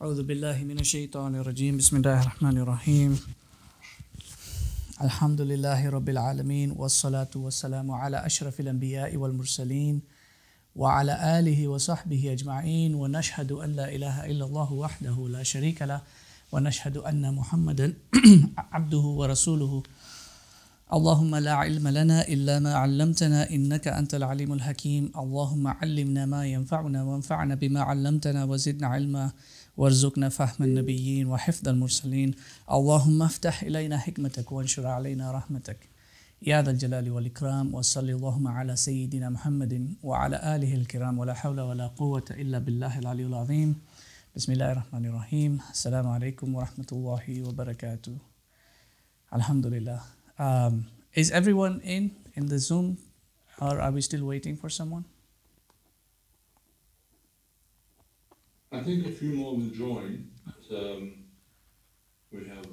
أعوذ بالله من الشيطان الرجيم بسم الله الرحمن الرحيم الحمد لله رب العالمين والصلاة والسلام على أشرف الأنبياء والمرسلين وعلى آله وصحبه أجمعين ونشهد أن لا إله إلا الله وحده لا شريك له ونشهد أن محمدا عبده ورسوله اللهم لا علم لنا إلا ما علمتنا إنك أنت العليم الحكيم اللهم علمنا ما ينفعنا وانفعنا بما علمتنا وزدنا علما وارزقنا فهم النبيين وحفظ المرسلين اللهم افتح إلينا حكمتك وانشر علينا رحمتك يا ذا الجلال والإكرام وصلى اللهم على سيدنا محمد وعلى آله الكرام ولا حول ولا قوة إلا بالله العلي العظيم بسم الله الرحمن الرحيم السلام عليكم ورحمة الله وبركاته Alhamdulillah. Is everyone in the Zoom, or are we still waiting for someone? I think a few more will join, but we have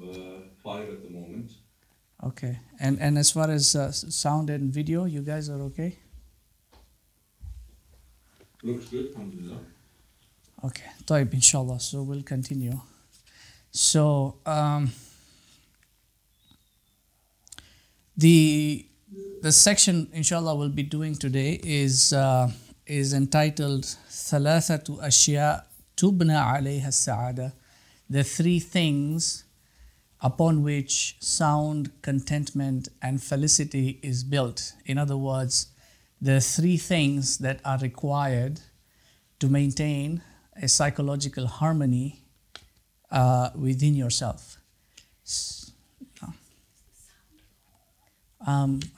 5 at the moment. Okay. And as far as sound and video, you guys are okay? Looks good, alhamdulillah. Okay. طيب, inshallah. So we'll continue. So, the section, inshallah, we'll be doing today is entitled ثلاثة أشياء تبنى عليها السعادة, the 3 things upon which sound, contentment, and felicity is built. In other words, the 3 things that are required to maintain a psychological harmony within yourself.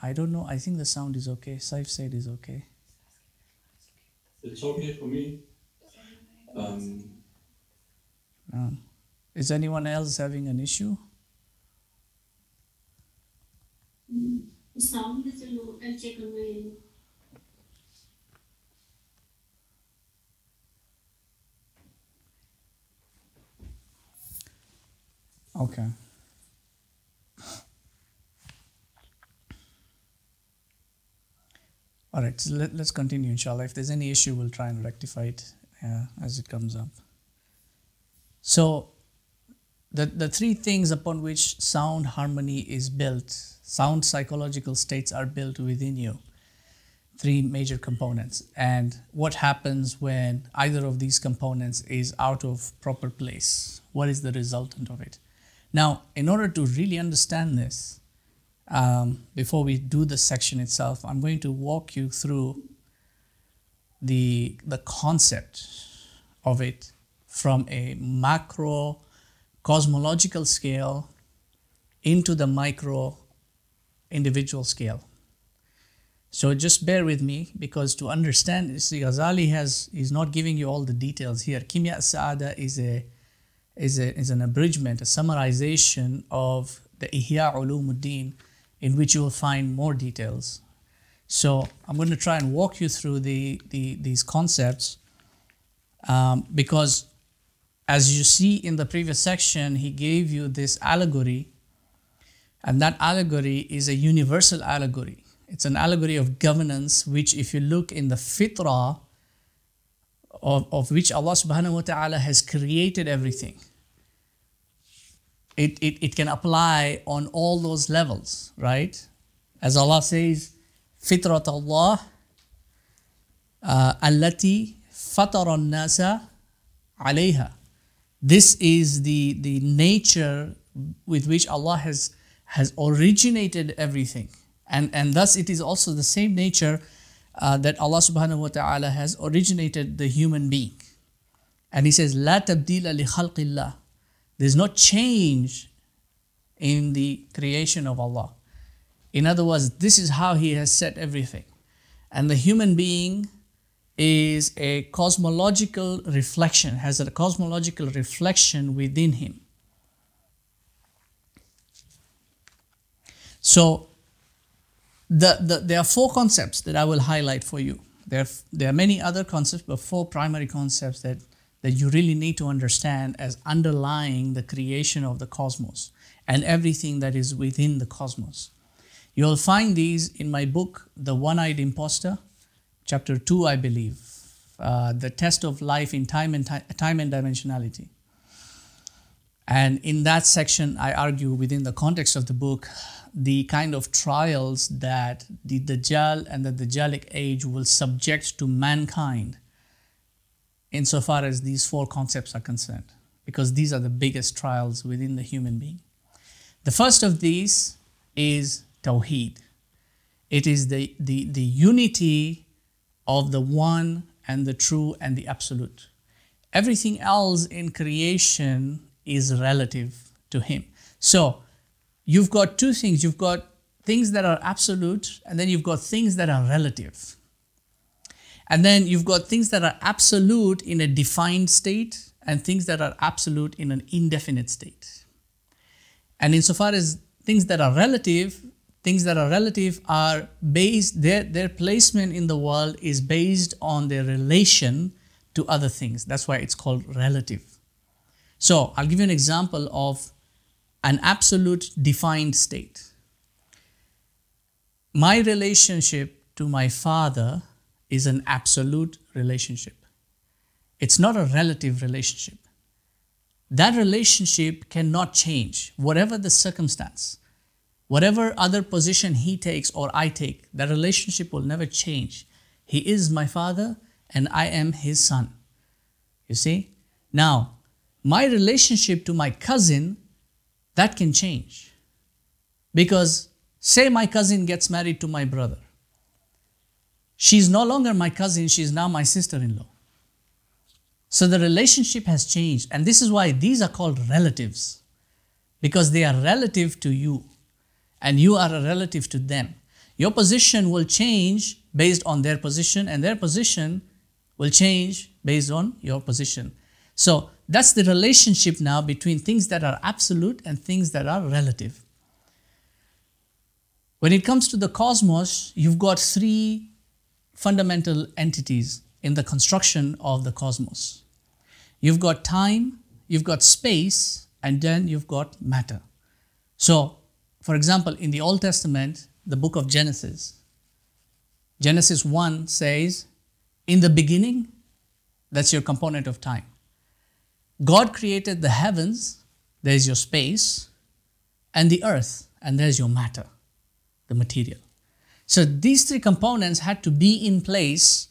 I don't know. I think the sound is okay. Saif said is okay. It's okay for me. Is anyone else having an issue? The sound is low. I'll check on my end. Okay. All right, so let's continue, inshallah. If there's any issue, we'll try and rectify it as it comes up. So, the 3 things upon which sound harmony is built, sound psychological states are built within you. 3 major components. And what happens when either of these components is out of proper place? What is the resultant of it? Now, in order to really understand this, before we do the section itself, I'm going to walk you through the concept of it from a macro cosmological scale into the micro individual scale. So just bear with me, because to understand this, Ghazali is not giving you all the details here. Kimya Sa'ada is an abridgment, a summarization of the Ihya Ulumuddin, in which you will find more details. So I'm going to try and walk you through these concepts because, as you see in the previous section, he gave you this allegory, and that allegory is a universal allegory. It's an allegory of governance, which if you look in the fitrah of which Allah subhanahu wa ta'ala has created everything, it can apply on all those levels, right? As Allah says, Fitrat Allah allati fatara nasa alayha. This is the nature with which Allah has originated everything. And thus it is also the same nature that Allah subhanahu wa ta'ala has originated the human being. And he says, La tabdila li khalqillah. There's no change in the creation of Allah. In other words, this is how He has set everything. And the human being is a cosmological reflection, has a cosmological reflection within him. So, there are 4 concepts that I will highlight for you. There are many other concepts, but 4 primary concepts that you really need to understand as underlying the creation of the cosmos and everything that is within the cosmos. You'll find these in my book, The One-Eyed Impostor, chapter 2, I believe, the test of life in time and dimensionality. And in that section, I argue within the context of the book, the kind of trials that the Dajjal and the Dajjalic age will subject to mankind insofar as these four concepts are concerned, because these are the biggest trials within the human being. The first of these is Tawheed. It is the unity of the one and the true and the absolute. Everything else in creation is relative to him. So you've got two things. You've got things that are absolute, and then you've got things that are relative. And then you've got things that are absolute in a defined state and things that are absolute in an indefinite state. And insofar as things that are relative are based, their placement in the world is based on their relation to other things. That's why it's called relative. So I'll give you an example of an absolute defined state. My relationship to my father is an absolute relationship. It's not a relative relationship. That relationship cannot change, whatever the circumstance. Whatever other position he takes or I take, that relationship will never change. He is my father and I am his son. You see? Now, my relationship to my cousin, that can change. Because say my cousin gets married to my brother. She's no longer my cousin, she's now my sister-in-law. So the relationship has changed. And this is why these are called relatives. Because they are relative to you. And you are a relative to them. Your position will change based on their position, and their position will change based on your position. So that's the relationship now between things that are absolute and things that are relative. When it comes to the cosmos, you've got three fundamental entities in the construction of the cosmos. You've got time, you've got space, and then you've got matter. So, for example, in the Old Testament, the book of Genesis, Genesis 1 says, in the beginning, that's your component of time. God created the heavens, there's your space, and the earth, and there's your matter, the material. So these three components had to be in place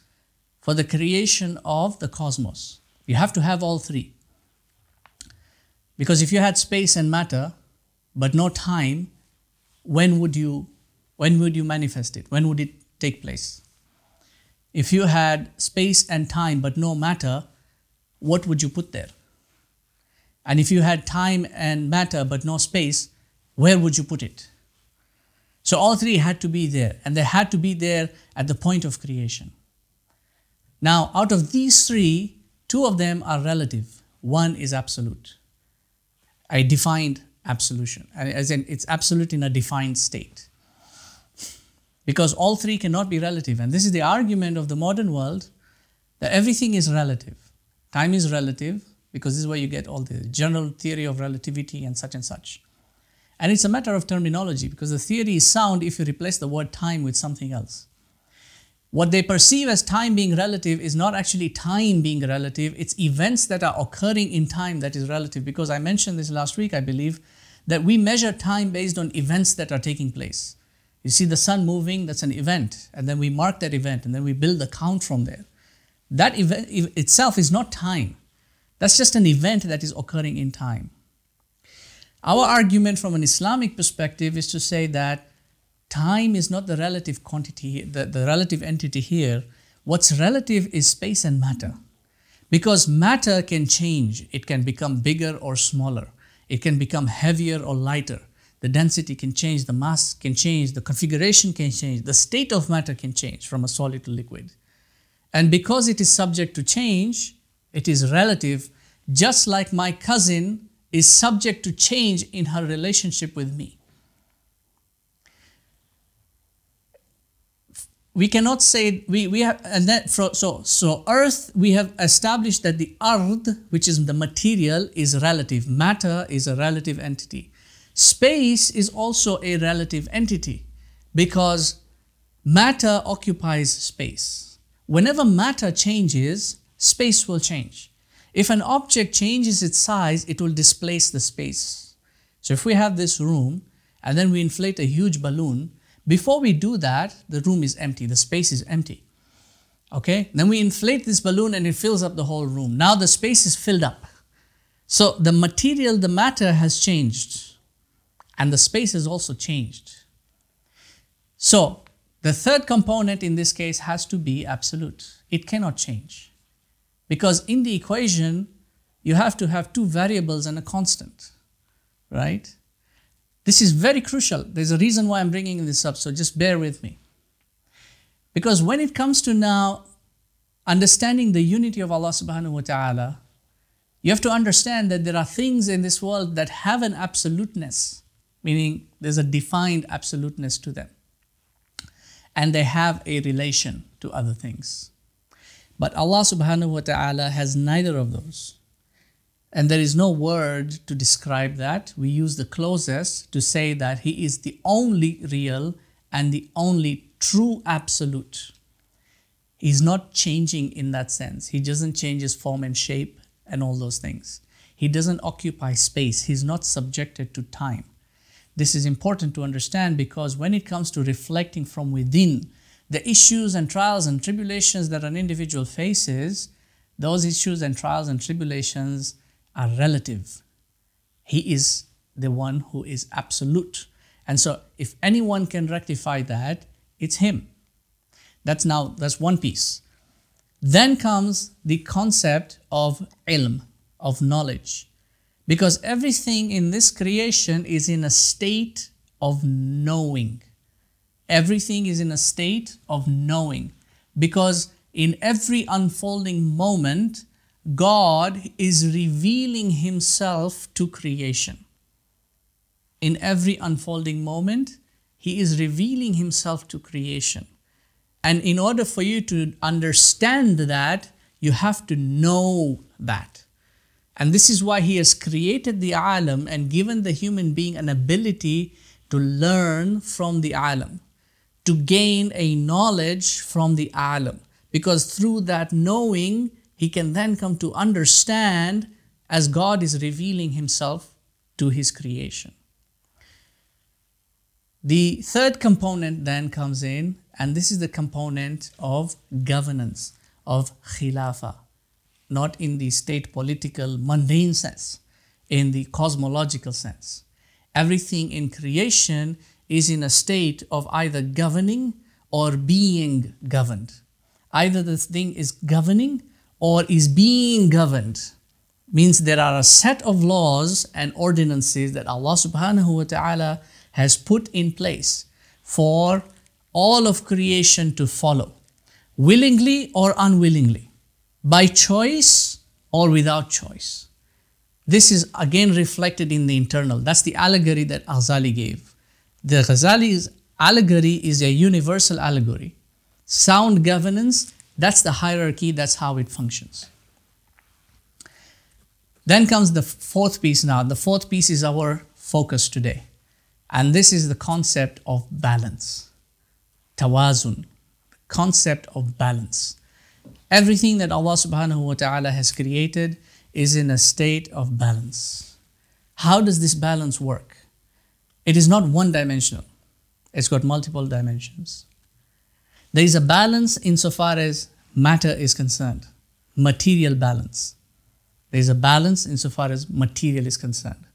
for the creation of the cosmos. You have to have all three. Because if you had space and matter, but no time, when would you manifest it? When would it take place? If you had space and time but no matter, what would you put there? And if you had time and matter but no space, where would you put it? So all three had to be there, and they had to be there at the point of creation. Now, out of these three, two of them are relative. One is absolute, a defined absolution, as in it's absolute in a defined state. Because all three cannot be relative. And this is the argument of the modern world, that everything is relative. Time is relative, because this is where you get all the general theory of relativity and such. And it's a matter of terminology, because the theory is sound if you replace the word time with something else. What they perceive as time being relative is not actually time being relative, it's events that are occurring in time that is relative. Because I mentioned this last week, I believe, that we measure time based on events that are taking place. You see the sun moving, that's an event, and then we mark that event, and then we build the count from there. That event itself is not time. That's just an event that is occurring in time. Our argument from an Islamic perspective is to say that time is not the relative quantity, the relative entity here. What's relative is space and matter. Because matter can change. It can become bigger or smaller. It can become heavier or lighter. The density can change, the mass can change, the configuration can change, the state of matter can change from a solid to liquid. And because it is subject to change, it is relative, just like my cousin is subject to change in her relationship with me. We cannot say, we have, and that, so earth, we have established that the ard, which is the material, is relative. Matter is a relative entity. Space is also a relative entity because matter occupies space. Whenever matter changes, space will change. If an object changes its size, it will displace the space. So if we have this room and then we inflate a huge balloon, before we do that, the room is empty, the space is empty. Okay, then we inflate this balloon and it fills up the whole room. Now the space is filled up. So the material, the matter has changed and the space has also changed. So the third component in this case has to be absolute. It cannot change. Because in the equation, you have to have two variables and a constant, right? This is very crucial. There's a reason why I'm bringing this up, so just bear with me. Because when it comes to now understanding the unity of Allah subhanahu wa ta'ala, you have to understand that there are things in this world that have an absoluteness, meaning there's a defined absoluteness to them. And they have a relation to other things. But Allah subhanahu wa ta'ala has neither of those. And there is no word to describe that. We use the closest to say that He is the only real and the only true absolute. He's not changing in that sense. He doesn't change His form and shape and all those things. He doesn't occupy space. He's not subjected to time. This is important to understand because when it comes to reflecting from within the issues and trials and tribulations that an individual faces, those issues and trials and tribulations are relative. He is the one who is absolute. And so if anyone can rectify that, it's Him. That's one piece. Then comes the concept of ilm, of knowledge. Because everything in this creation is in a state of knowing. Everything is in a state of knowing. Because in every unfolding moment, God is revealing Himself to creation. In every unfolding moment, He is revealing Himself to creation. And in order for you to understand that, you have to know that. And this is why He has created the alam and given the human being an ability to learn from the alam, to gain a knowledge from the alam. Because through that knowing, he can then come to understand as God is revealing Himself to His creation. The third component then comes in, and this is the component of governance, of khilafa. Not in the state political mundane sense, in the cosmological sense. Everything in creation is in a state of either governing or being governed. Either this thing is governing or is being governed. Means there are a set of laws and ordinances that Allah subhanahu wa ta'ala has put in place for all of creation to follow, willingly or unwillingly, by choice or without choice. This is again reflected in the internal. That's the allegory that Ghazali gave. The Ghazali's allegory is a universal allegory. Sound governance, that's the hierarchy, that's how it functions. Then comes the fourth piece now. The fourth piece is our focus today. And this is the concept of balance. Tawazun, concept of balance. Everything that Allah subhanahu wa ta'ala has created is in a state of balance. How does this balance work? It is not one-dimensional. It's got multiple dimensions. There is a balance insofar as matter is concerned, material balance. There is a balance insofar as material is concerned.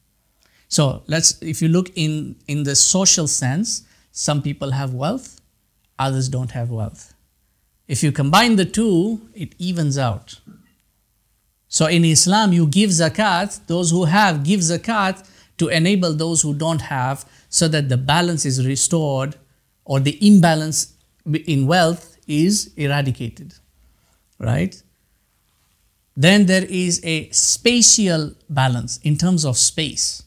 So if you look in the social sense, some people have wealth, others don't have wealth. If you combine the two, it evens out. So in Islam, you give zakat, those who have give zakat to enable those who don't have, so that the balance is restored or the imbalance in wealth is eradicated, right? Then there is a spatial balance in terms of space.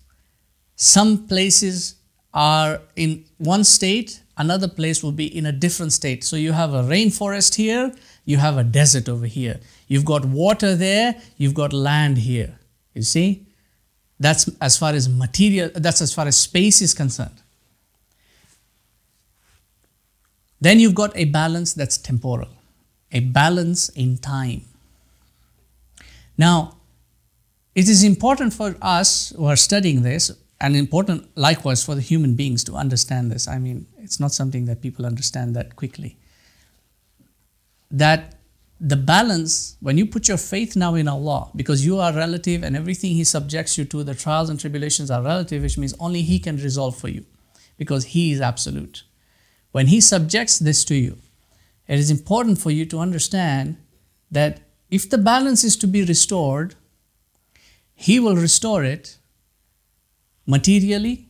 Some places are in one state, another place will be in a different state. So you have a rainforest here, you have a desert over here. You've got water there, you've got land here. You see? That's as far as material, that's as far as space is concerned. Then you've got a balance that's temporal, a balance in time. Now, it is important for us who are studying this, and important likewise for the human beings to understand this. I mean, it's not something that people understand that quickly. That the balance, when you put your faith now in Allah, because you are relative and everything He subjects you to, the trials and tribulations are relative, which means only He can resolve for you, because He is absolute. When He subjects this to you, it is important for you to understand that if the balance is to be restored, He will restore it materially,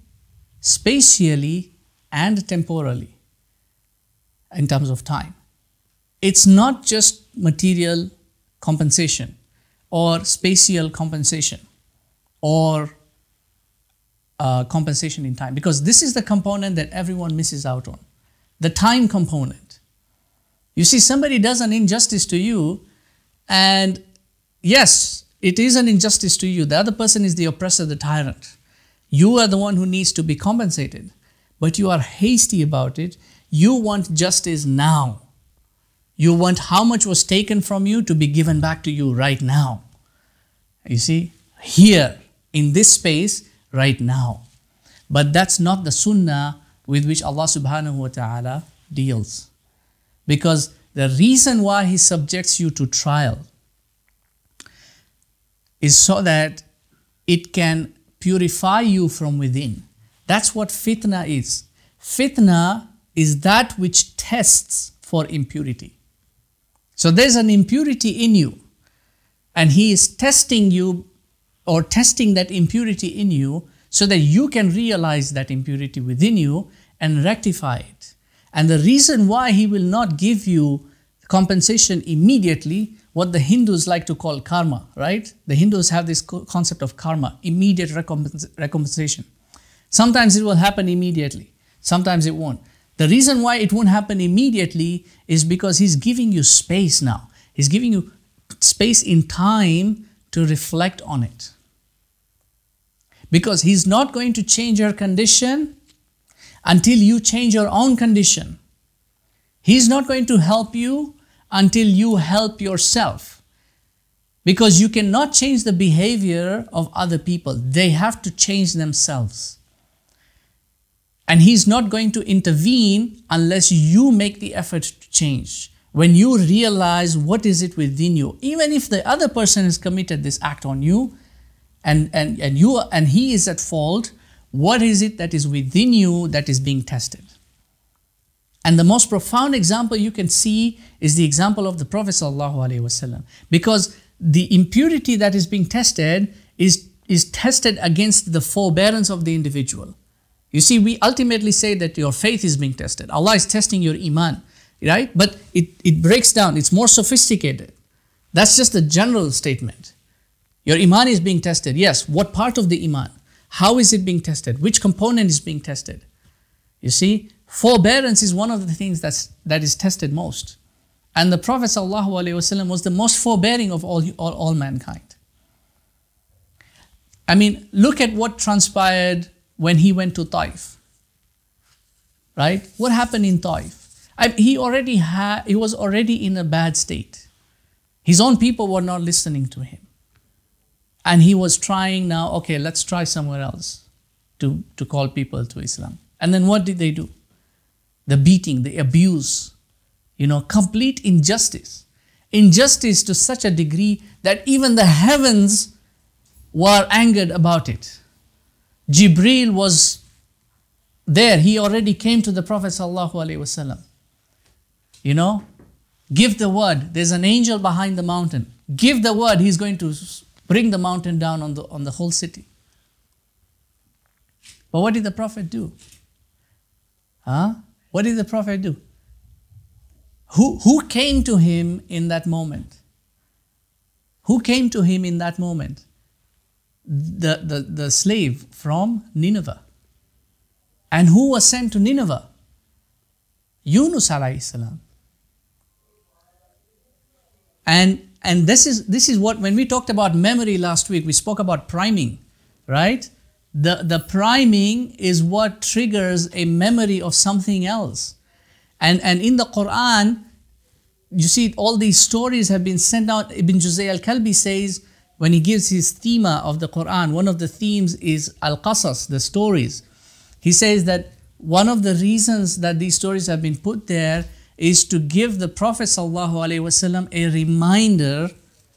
spatially, and temporally in terms of time. It's not just material compensation or spatial compensation or compensation in time, because this is the component that everyone misses out on, the time component. You see, somebody does an injustice to you, and yes, it is an injustice to you. The other person is the oppressor, the tyrant. You are the one who needs to be compensated, but you are hasty about it. You want justice now. You want how much was taken from you to be given back to you right now. You see, here, in this space, right now. But that's not the sunnah with which Allah subhanahu wa ta'ala deals. Because the reason why He subjects you to trial is so that it can purify you from within. That's what fitna is. Fitna is that which tests for impurity. So there's an impurity in you, and He is testing you or testing that impurity in you so that you can realize that impurity within you and rectify it. And the reason why He will not give you compensation immediately, what the Hindus like to call karma, right? The Hindus have this concept of karma, immediate recompensation. Sometimes it will happen immediately, sometimes it won't. The reason why it won't happen immediately is because He's giving you space now. He's giving you space in time to reflect on it. Because He's not going to change your condition until you change your own condition. He's not going to help you until you help yourself. Because you cannot change the behavior of other people. They have to change themselves. And He's not going to intervene unless you make the effort to change. When you realize what is it within you, even if the other person has committed this act on you, and he is at fault, what is it that is within you that is being tested? And the most profound example you can see is the example of the Prophet ﷺ, because the impurity that is being tested is tested against the forbearance of the individual. You see, we ultimately say that your faith is being tested. Allah is testing your iman, right? But it breaks down, it's more sophisticated. That's just a general statement. Your iman is being tested. Yes, what part of the iman? How is it being tested? Which component is being tested? You see, forbearance is one of the things that is tested most. And the Prophet ﷺ was the most forbearing of all mankind. I mean, look at what transpired when he went to Taif. Right? What happened in Taif? He was already in a bad state. His own people were not listening to him. And he was trying now, okay, let's try somewhere else to call people to Islam. And then what did they do? The beating, the abuse, complete injustice. Injustice to such a degree that even the heavens were angered about it. Jibreel was there. He already came to the Prophet ﷺ. Give the word. There's an angel behind the mountain. Give the word. He's going to bring the mountain down on the whole city. But what did the Prophet do? What did the Prophet do? Who came to him in that moment? Who came to him in that moment? The slave from Nineveh. And who was sent to Nineveh? Yunus alayhi salam. And this is what, when we talked about memory last week, we spoke about priming, right? The priming is what triggers a memory of something else. And in the Quran, you see all these stories have been sent out. Ibn Juzay al-Kalbi says, when he gives his thema of the Quran, one of the themes is al-qasas, the stories. He says that one of the reasons that these stories have been put there is to give the Prophet ﷺ a reminder,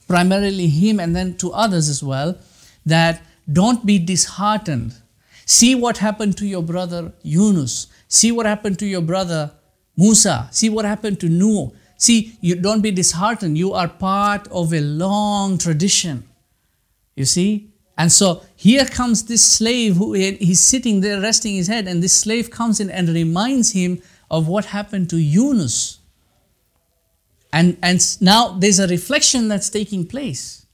primarily him and then to others as well, that don't be disheartened. See what happened to your brother Yunus. See what happened to your brother Musa. See what happened to Noah. See, you don't be disheartened. You are part of a long tradition. You see? And so here comes this slave who he's sitting there resting his head, and this slave comes in and reminds him of what happened to Yunus. And now there's a reflection that's taking place.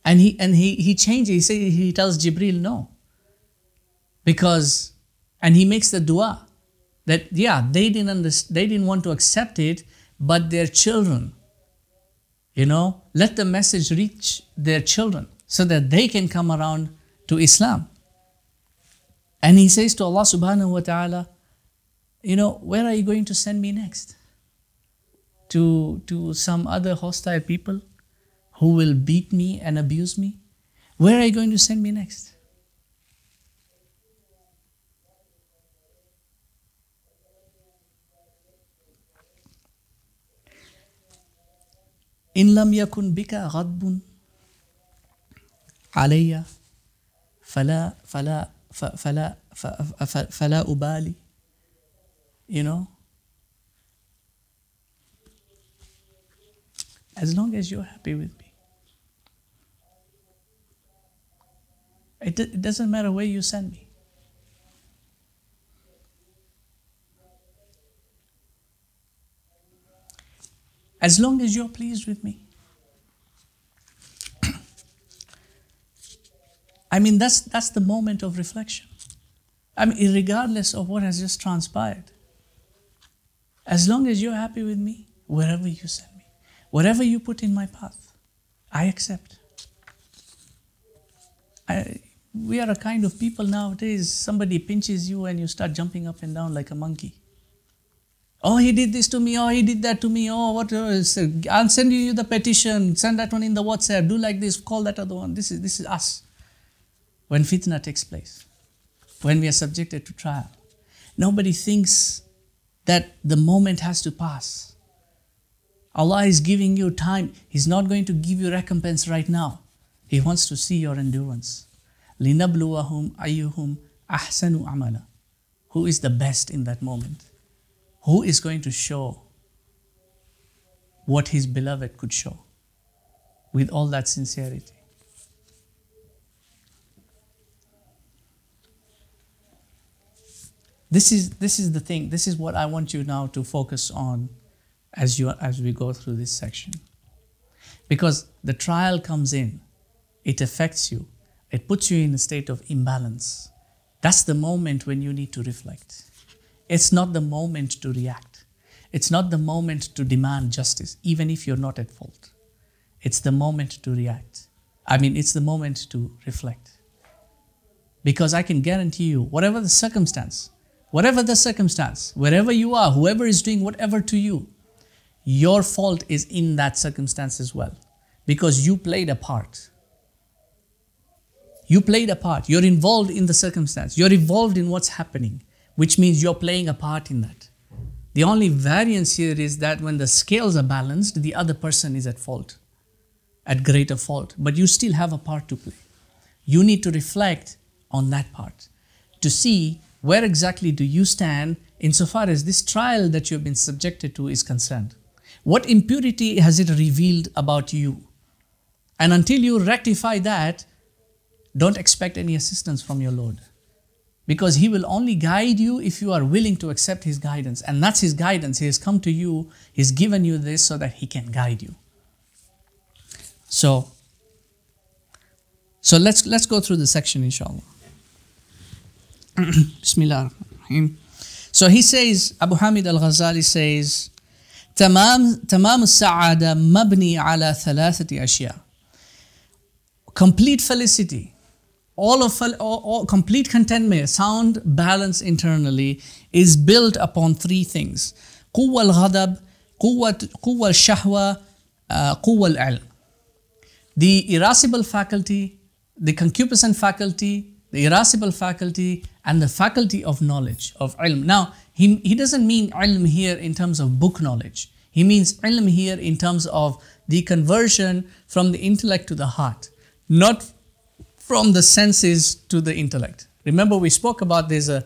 And he changes, he tells Jibril no. Because, and he makes the dua that, yeah, they didn't want to accept it, but their children, let the message reach their children so that they can come around to Islam. And he says to Allah subhanahu wa ta'ala, where are you going to send me next? To some other hostile people who will beat me and abuse me? Where are you going to send me next? إن لم يكن بك غضب علي فلا أبالي. As long as you're happy with me. It doesn't matter where you send me. As long as you're pleased with me. I mean, that's the moment of reflection. I mean, regardless of what has just transpired. As long as you're happy with me, wherever you send me, whatever you put in my path, I accept. We are a kind of people nowadays, somebody pinches you and you start jumping up and down like a monkey. Oh, he did this to me. Oh, he did that to me. Oh, what else? I'll send you the petition. Send that one in the WhatsApp. Do like this. Call that other one. This is us. When fitna takes place, when we are subjected to trial, nobody thinks that the moment has to pass. Allah is giving you time. He's not going to give you recompense right now. He wants to see your endurance. لِنَبْلُوَهُمْ أَيُّهُمْ أَحْسَنُ عَمَلًا. Who is the best in that moment? Who is going to show what his beloved could show with all that sincerity? This is the thing. This is what I want you now to focus on as we go through this section. Because the trial comes in, it affects you, it puts you in a state of imbalance. That's the moment when you need to reflect. It's not the moment to react. It's not the moment to demand justice, even if you're not at fault. It's the moment to react. It's the moment to reflect. Because I can guarantee you, whatever the circumstance, wherever you are, whoever is doing whatever to you, your fault is in that circumstance as well. Because you played a part. You played a part. You're involved in the circumstance. You're involved in what's happening, which means you're playing a part in that. The only variance here is that when the scales are balanced, the other person is at fault, at greater fault. But you still have a part to play. You need to reflect on that part to see where exactly do you stand insofar as this trial that you've been subjected to is concerned. What impurity has it revealed about you? And until you rectify that, don't expect any assistance from your Lord. Because He will only guide you if you are willing to accept His guidance. And that's His guidance. He has come to you, He's given you this so that He can guide you. So let's go through the section, inshallah. Bismillah. So he says, Abu Hamid al-Ghazali says, تمام السعادة مبني على ثلاثة أشياء. Complete felicity, all complete contentment, sound balance internally is built upon three things: قوة الغضب, قوة الشهوة, قوة العلم. the irascible faculty, the concupiscent faculty, the irascible faculty, and the faculty of knowledge, of ilm. Now, he doesn't mean ilm here in terms of book knowledge. He means ilm here in terms of the conversion from the intellect to the heart, not from the senses to the intellect. Remember, we spoke about the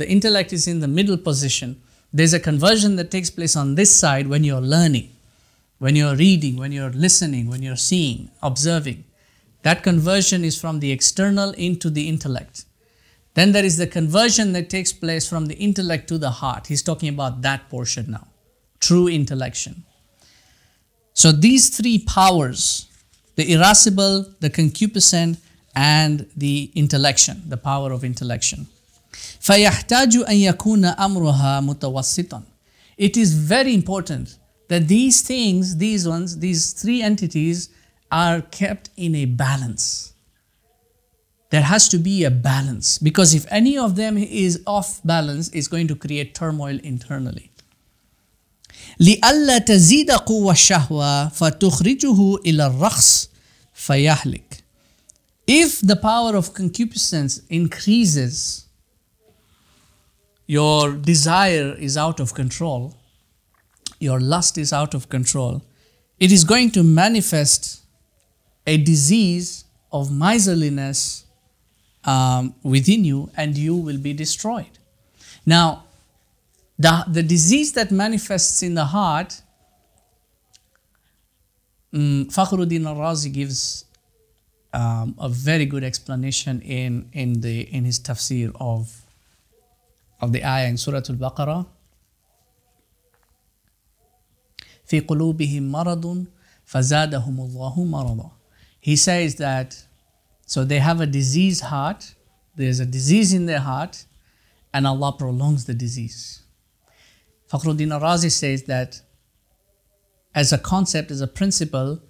intellect is in the middle position. There's a conversion that takes place on this side when you're learning, when you're reading, when you're listening, when you're seeing, observing. That conversion is from the external into the intellect. Then there is the conversion that takes place from the intellect to the heart. He's talking about that portion now, true intellection. So these three powers, the irascible, the concupiscent, and the intellection, the power of intellection. فَيَحْتَاجُ أَن يَكُونَ أَمْرُهَا مُتَوَسِّطًا. It is very important that these things, these three entities are kept in a balance. There has to be a balance, because if any of them is off balance, it's going to create turmoil internally. لِأَلَّا تَزِيدَ قُوَّ الشَّهْوَةِ فَتُخْرِجُهُ إِلَى الرَّخْصِ فَيَهْلِكْ. If the power of concupiscence increases, your desire is out of control, your lust is out of control, it is going to manifest a disease of miserliness within you, and you will be destroyed. Now, the disease that manifests in the heart, Fakhruddin al-Razi gives a very good explanation in his tafsir of the ayah in Surah Al-Baqarah. في قلوبهم مرض فزادهم الله مرضا. He says that, so they have a diseased heart, there's a disease in their heart, and Allah prolongs the disease. Fakhruddin al-Razi says that as a concept, as a principle,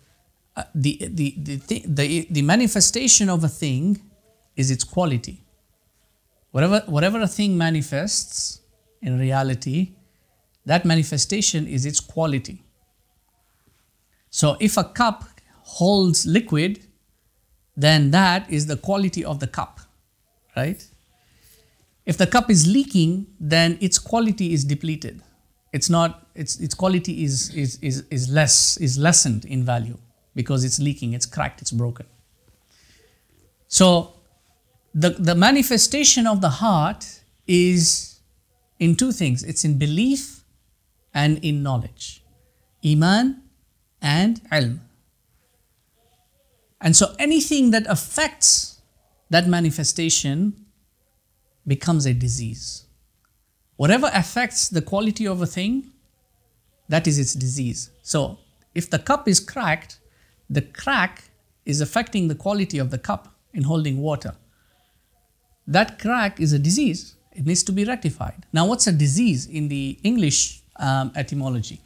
the manifestation of a thing is its quality. Whatever a thing manifests in reality, that manifestation is its quality. So if a cup holds liquid, then that is the quality of the cup, right? If the cup is leaking, then its quality is depleted. Its quality is lessened in value because it's leaking, it's cracked, it's broken. So the manifestation of the heart is in two things. It's in belief and in knowledge. Iman and ilm. And so anything that affects that manifestation becomes a disease. Whatever affects the quality of a thing, that is its disease. So if the cup is cracked, the crack is affecting the quality of the cup in holding water. That crack is a disease. It needs to be rectified. Now, what's a disease in the English etymology?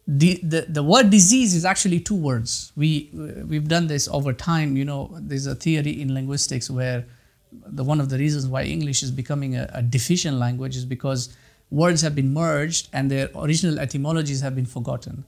The word disease is actually two words. We've done this over time. You know, there's a theory in linguistics where one of the reasons why English is becoming a deficient language is because words have been merged and their original etymologies have been forgotten.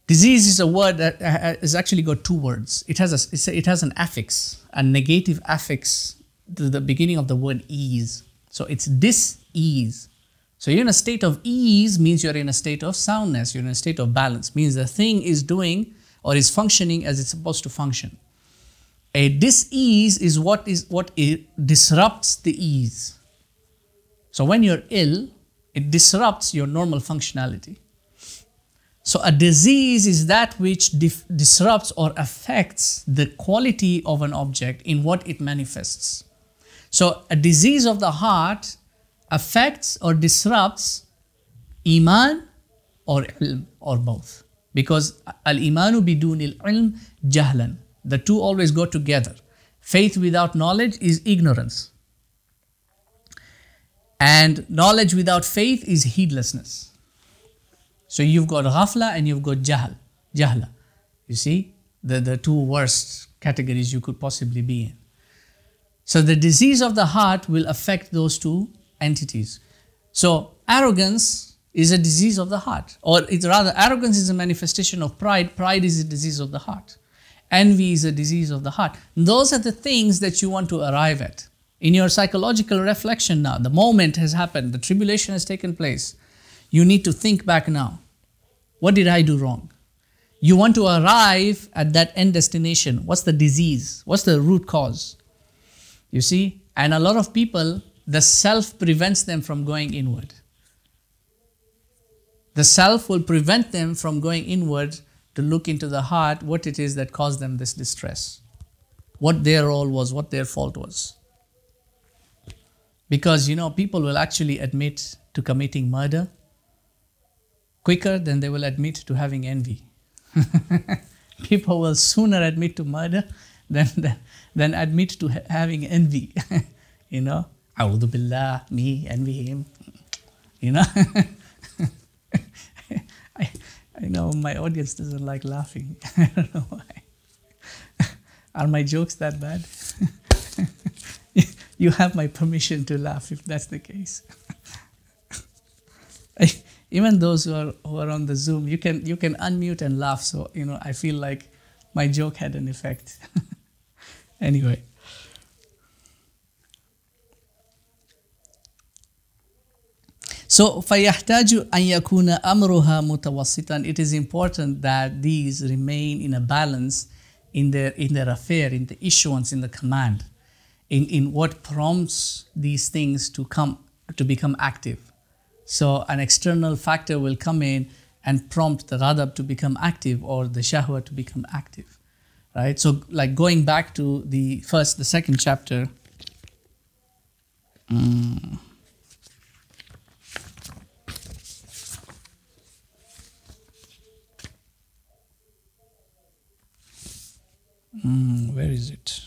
Disease is a word that has actually got two words. It has an affix, a negative affix to the beginning of the word ease. So it's dis-ease. So you're in a state of ease means you're in a state of soundness, you're in a state of balance, means the thing is doing or is functioning as it's supposed to function. A dis-ease is what disrupts the ease. So when you're ill, it disrupts your normal functionality. So a disease is that which disrupts or affects the quality of an object in what it manifests. So a disease of the heart affects or disrupts iman or ilm or both. Because al-imanu bidun al-ilm jahlan. The two always go together. Faith without knowledge is ignorance. And knowledge without faith is heedlessness. So you've got ghafla and you've got jahla. You see, the two worst categories you could possibly be in. So the disease of the heart will affect those two entities. So arrogance is a disease of the heart. Or it's rather, arrogance is a manifestation of pride. Pride is a disease of the heart. Envy is a disease of the heart. Those are the things that you want to arrive at. In your psychological reflection now, the moment has happened, the tribulation has taken place. You need to think back now. What did I do wrong? You want to arrive at that end destination. What's the disease? What's the root cause? You see? And a lot of people, the self prevents them from going inward. The self will prevent them from going inward to look into the heart, what it is that caused them this distress. What their role was, what their fault was. Because, people will actually admit to committing murder quicker than they will admit to having envy. People will sooner admit to murder than admit to having envy. AbuBilaal, me, envy him. I know my audience doesn't like laughing. I don't know why. Are my jokes that bad? You have my permission to laugh if that's the case. Even those who are on the Zoom, you can unmute and laugh. So I feel like my joke had an effect. Anyway. So فَيَحْتَاجُ أَنْ يَكُونَ أَمْرُهَا مُتَوَسِّطًا. It is important that these remain in a balance in their affair, in the issuance, in the command, in what prompts these things to become active. So an external factor will come in and prompt the ghadab to become active or the shahwa to become active, right? So like going back to the second chapter. Where is it?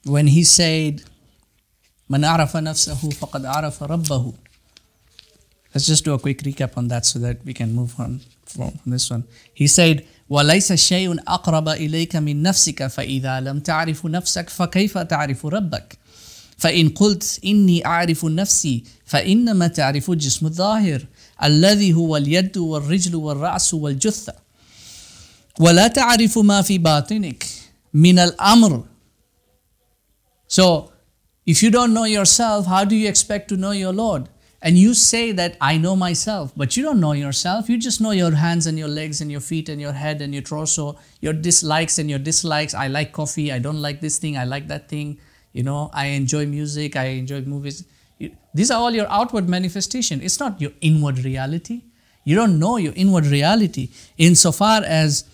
When he said, "Man arafa nafsahu faqad arafa rabbahu." Let's just do a quick recap on that so that we can move on from this one. He said, وَلَيْسَ شَيْءٌ أَقْرَبَ إِلَيْكَ مِن نَفْسِكَ فَإِذَا لَمْ تَعْرِفُ نَفْسَكَ فَكَيْفَ تَعْرِفُ رَبَّكَ فإن قلت إني أعرف نفسي فإنما تعرف الجسم الظاهر الذي هو اليد والرجل والرأس والجثة ولا تعرف ما في باطنك من الأمر. So, if you don't know yourself, how do you expect to know your Lord? And you say that I know myself, but you don't know yourself. You just know your hands and your legs and your feet and your head and your torso, your dislikes and your dislikes. I like coffee, I don't like this thing, I like that thing. I enjoy music, I enjoy movies. These are all your outward manifestation. It's not your inward reality. You don't know your inward reality insofar as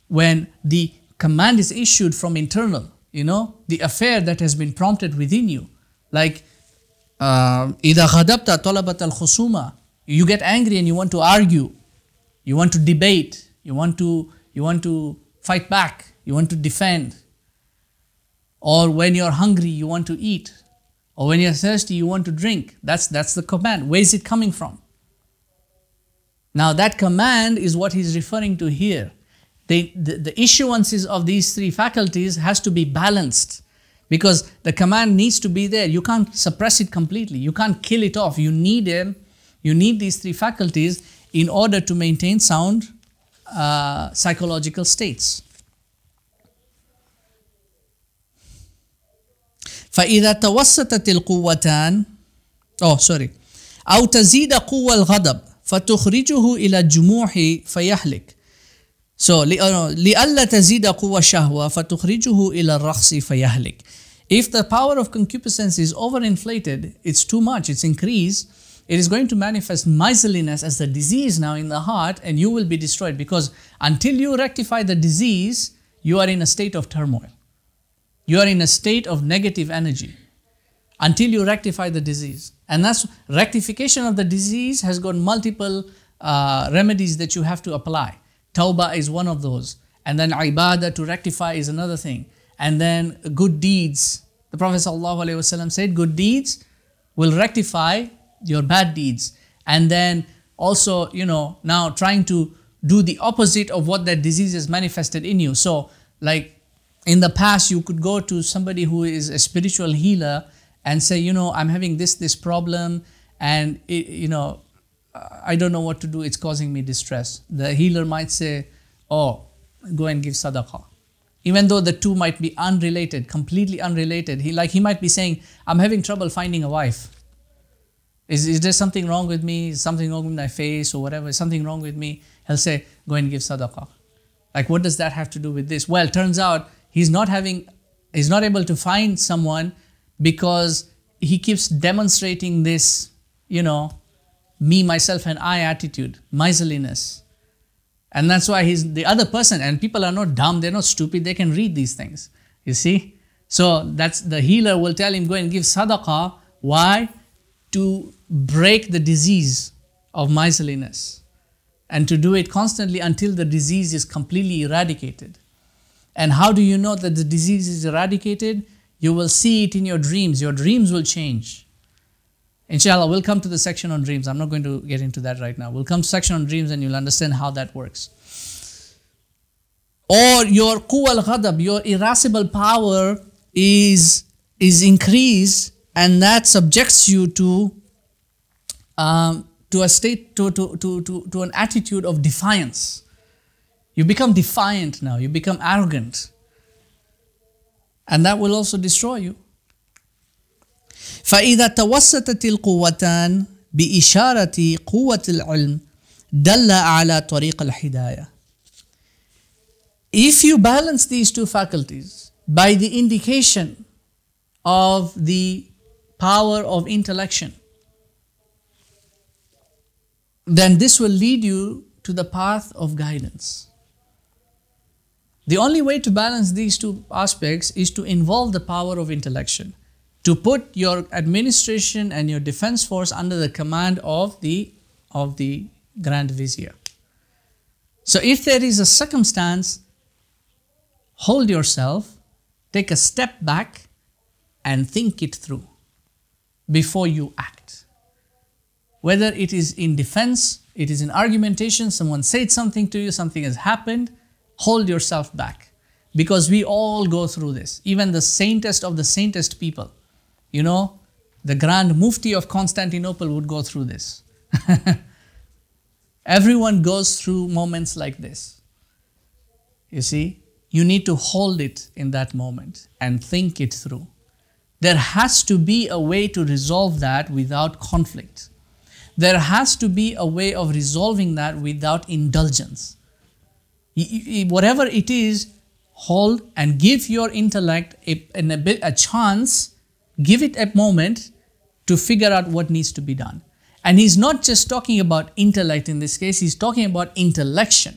when the command is issued from internal, the affair that has been prompted within you. Like, إِذَا غَضَبْتَ طَلَبَتَ الْخُصُومَةِ. You get angry and you want to argue. You want to debate. You want to fight back. You want to defend. Or when you're hungry, you want to eat. Or when you're thirsty, you want to drink. That's the command. Where is it coming from? Now that command is what he's referring to here. The issuances of these three faculties has to be balanced because the command needs to be there. You can't suppress it completely. You can't kill it off. You need them. You need these three faculties in order to maintain sound psychological states. فإذا توسطت القوتان أو تزيد قوة الغضب فتخرجه إلى الجموح فيهلك. So لئلا تزيد قوة الشهوة فتخرجه إلى الرقص فيهلك. If the power of concupiscence is overinflated, it's too much, it's increased, it is going to manifest miserliness as the disease now in the heart and you will be destroyed because until you rectify the disease, you are in a state of turmoil. You are in a state of negative energy until you rectify the disease. And that's rectification of the disease has got multiple remedies that you have to apply. Tawbah is one of those. And then ibadah to rectify is another thing. And then good deeds. The Prophet ﷺ said good deeds will rectify your bad deeds. And then also, now trying to do the opposite of what that disease has manifested in you. So like in the past, you could go to somebody who is a spiritual healer and say, I'm having this problem, and I don't know what to do. It's causing me distress. The healer might say, oh, go and give sadaqah. Even though the two might be unrelated, completely unrelated. He might be saying, I'm having trouble finding a wife. Is there something wrong with me? Is something wrong with my face or whatever? Is something wrong with me? He'll say, go and give sadaqah. Like, what does that have to do with this? Well, it turns out he's not able to find someone because he keeps demonstrating this, me, myself, and I attitude, miserliness. And that's why he's the other person. And people are not dumb, they're not stupid, they can read these things. You see? So that's the healer will tell him, go and give sadaqah. Why? To break the disease of miserliness. And to do it constantly until the disease is completely eradicated. And how do you know that the disease is eradicated? You will see it in your dreams. Your dreams will change. Inshallah, we'll come to the section on dreams. I'm not going to get into that right now. We'll come to section on dreams and you'll understand how that works. Or your quwwa al-ghadab, your irascible power is increased, and that subjects you to a state, to an attitude of defiance. You become defiant now. You become arrogant. And that will also destroy you. فإذا توسطت القوتان بإشارة قوة العلم دل على طريق الهداية. If you balance these two faculties by the indication of the power of intellection, then this will lead you to the path of guidance. The only way to balance these two aspects is to involve the power of intellection, to put your administration and your defense force under the command of the Grand Vizier. So if there is a circumstance, hold yourself, take a step back and think it through before you act. Whether it is in defense, it is in argumentation, someone said something to you, something has happened, hold yourself back. Because we all go through this. Even the saintest of the saintest people. The Grand Mufti of Constantinople would go through this. Everyone goes through moments like this. You see, you need to hold it in that moment and think it through. There has to be a way to resolve that without conflict. There has to be a way of resolving that without indulgence. Whatever it is, hold and give your intellect a chance. Give it a moment to figure out what needs to be done. And he's not just talking about intellect in this case, he's talking about intellection.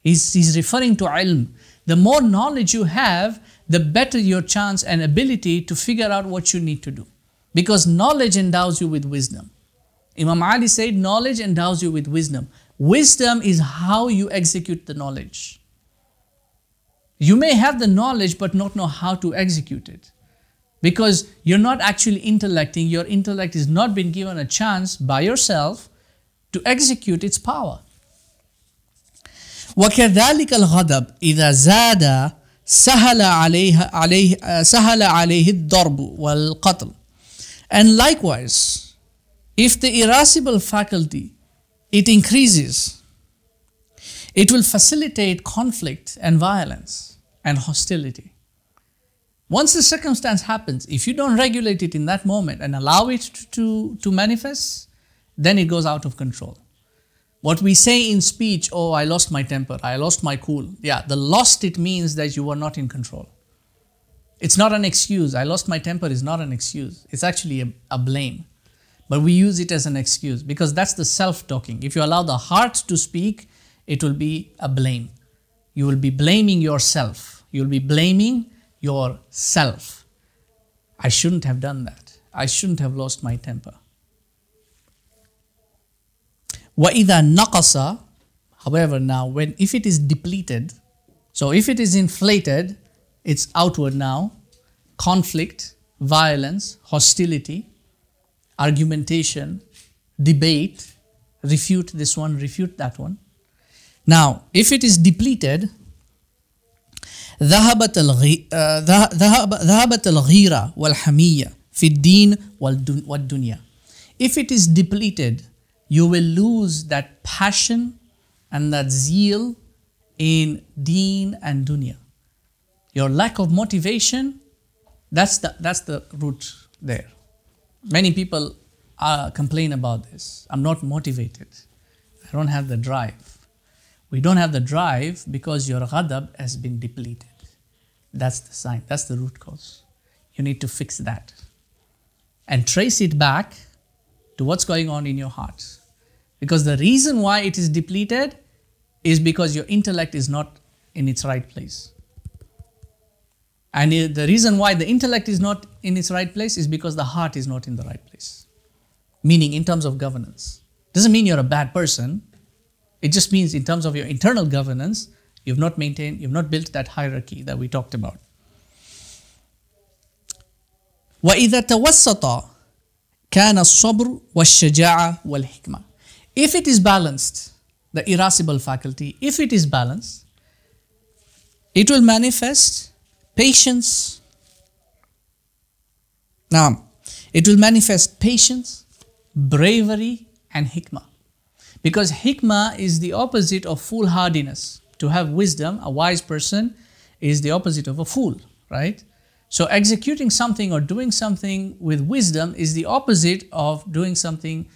He's referring to ilm. The more knowledge you have, the better your chance and ability to figure out what you need to do. Because knowledge endows you with wisdom. Imam Ali said, knowledge endows you with wisdom. Wisdom is how you execute the knowledge. You may have the knowledge but not know how to execute it. Because you're not actually intellecting, your intellect is not been given a chance by yourself to execute its power. وَكَذَلِكَ الْغَضَبُ إِذَا زَادَ سَهَلَ عَلَيْهِ الضَّرْبُ وَالْقَتْلُ. And likewise, if the irascible faculty, it increases, it will facilitate conflict and violence and hostility. Once the circumstance happens, if you don't regulate it in that moment and allow it to manifest, then it goes out of control. What we say in speech, oh, I lost my temper, I lost my cool. Yeah, the lost, it means that you are not in control. It's not an excuse. I lost my temper is not an excuse. It's actually a blame. But we use it as an excuse because that's the self-talking. If you allow the heart to speak, it will be a blame. You will be blaming yourself. You will be blaming yourself. I shouldn't have done that. I shouldn't have lost my temper. وَإِذَا نَقَصَ. However, now, if it is depleted, so if it is inflated, it's outward now, conflict, violence, hostility, argumentation, debate, refute this one, refute that one. Now, if it is depleted, ذهبت الغيرة والحمية في الدين والدنيا. If it is depleted, you will lose that passion and that zeal in deen and dunya. Your lack of motivation, that's the root there. Many people complain about this. I'm not motivated. I don't have the drive. We don't have the drive because your ghadab has been depleted. That's the sign. That's the root cause. You need to fix that and trace it back to what's going on in your heart. Because the reason why it is depleted is because your intellect is not in its right place. And the reason why the intellect is not in its right place is because the heart is not in the right place. Meaning in terms of governance. Doesn't mean you're a bad person. It just means in terms of your internal governance, you've not built that hierarchy that we talked about. وَإِذَا تَوَسَّطَ كَانَ الصَّبْرُ وَالشَّجَاعَةُ وَالْحِكْمَةُ. If it is balanced, the irascible faculty, if it is balanced, it will manifest patience. Now, it will manifest patience, bravery, and hikmah. Because hikmah is the opposite of foolhardiness. To have wisdom, a wise person is the opposite of a fool, right? So executing something or doing something with wisdom is the opposite of doing something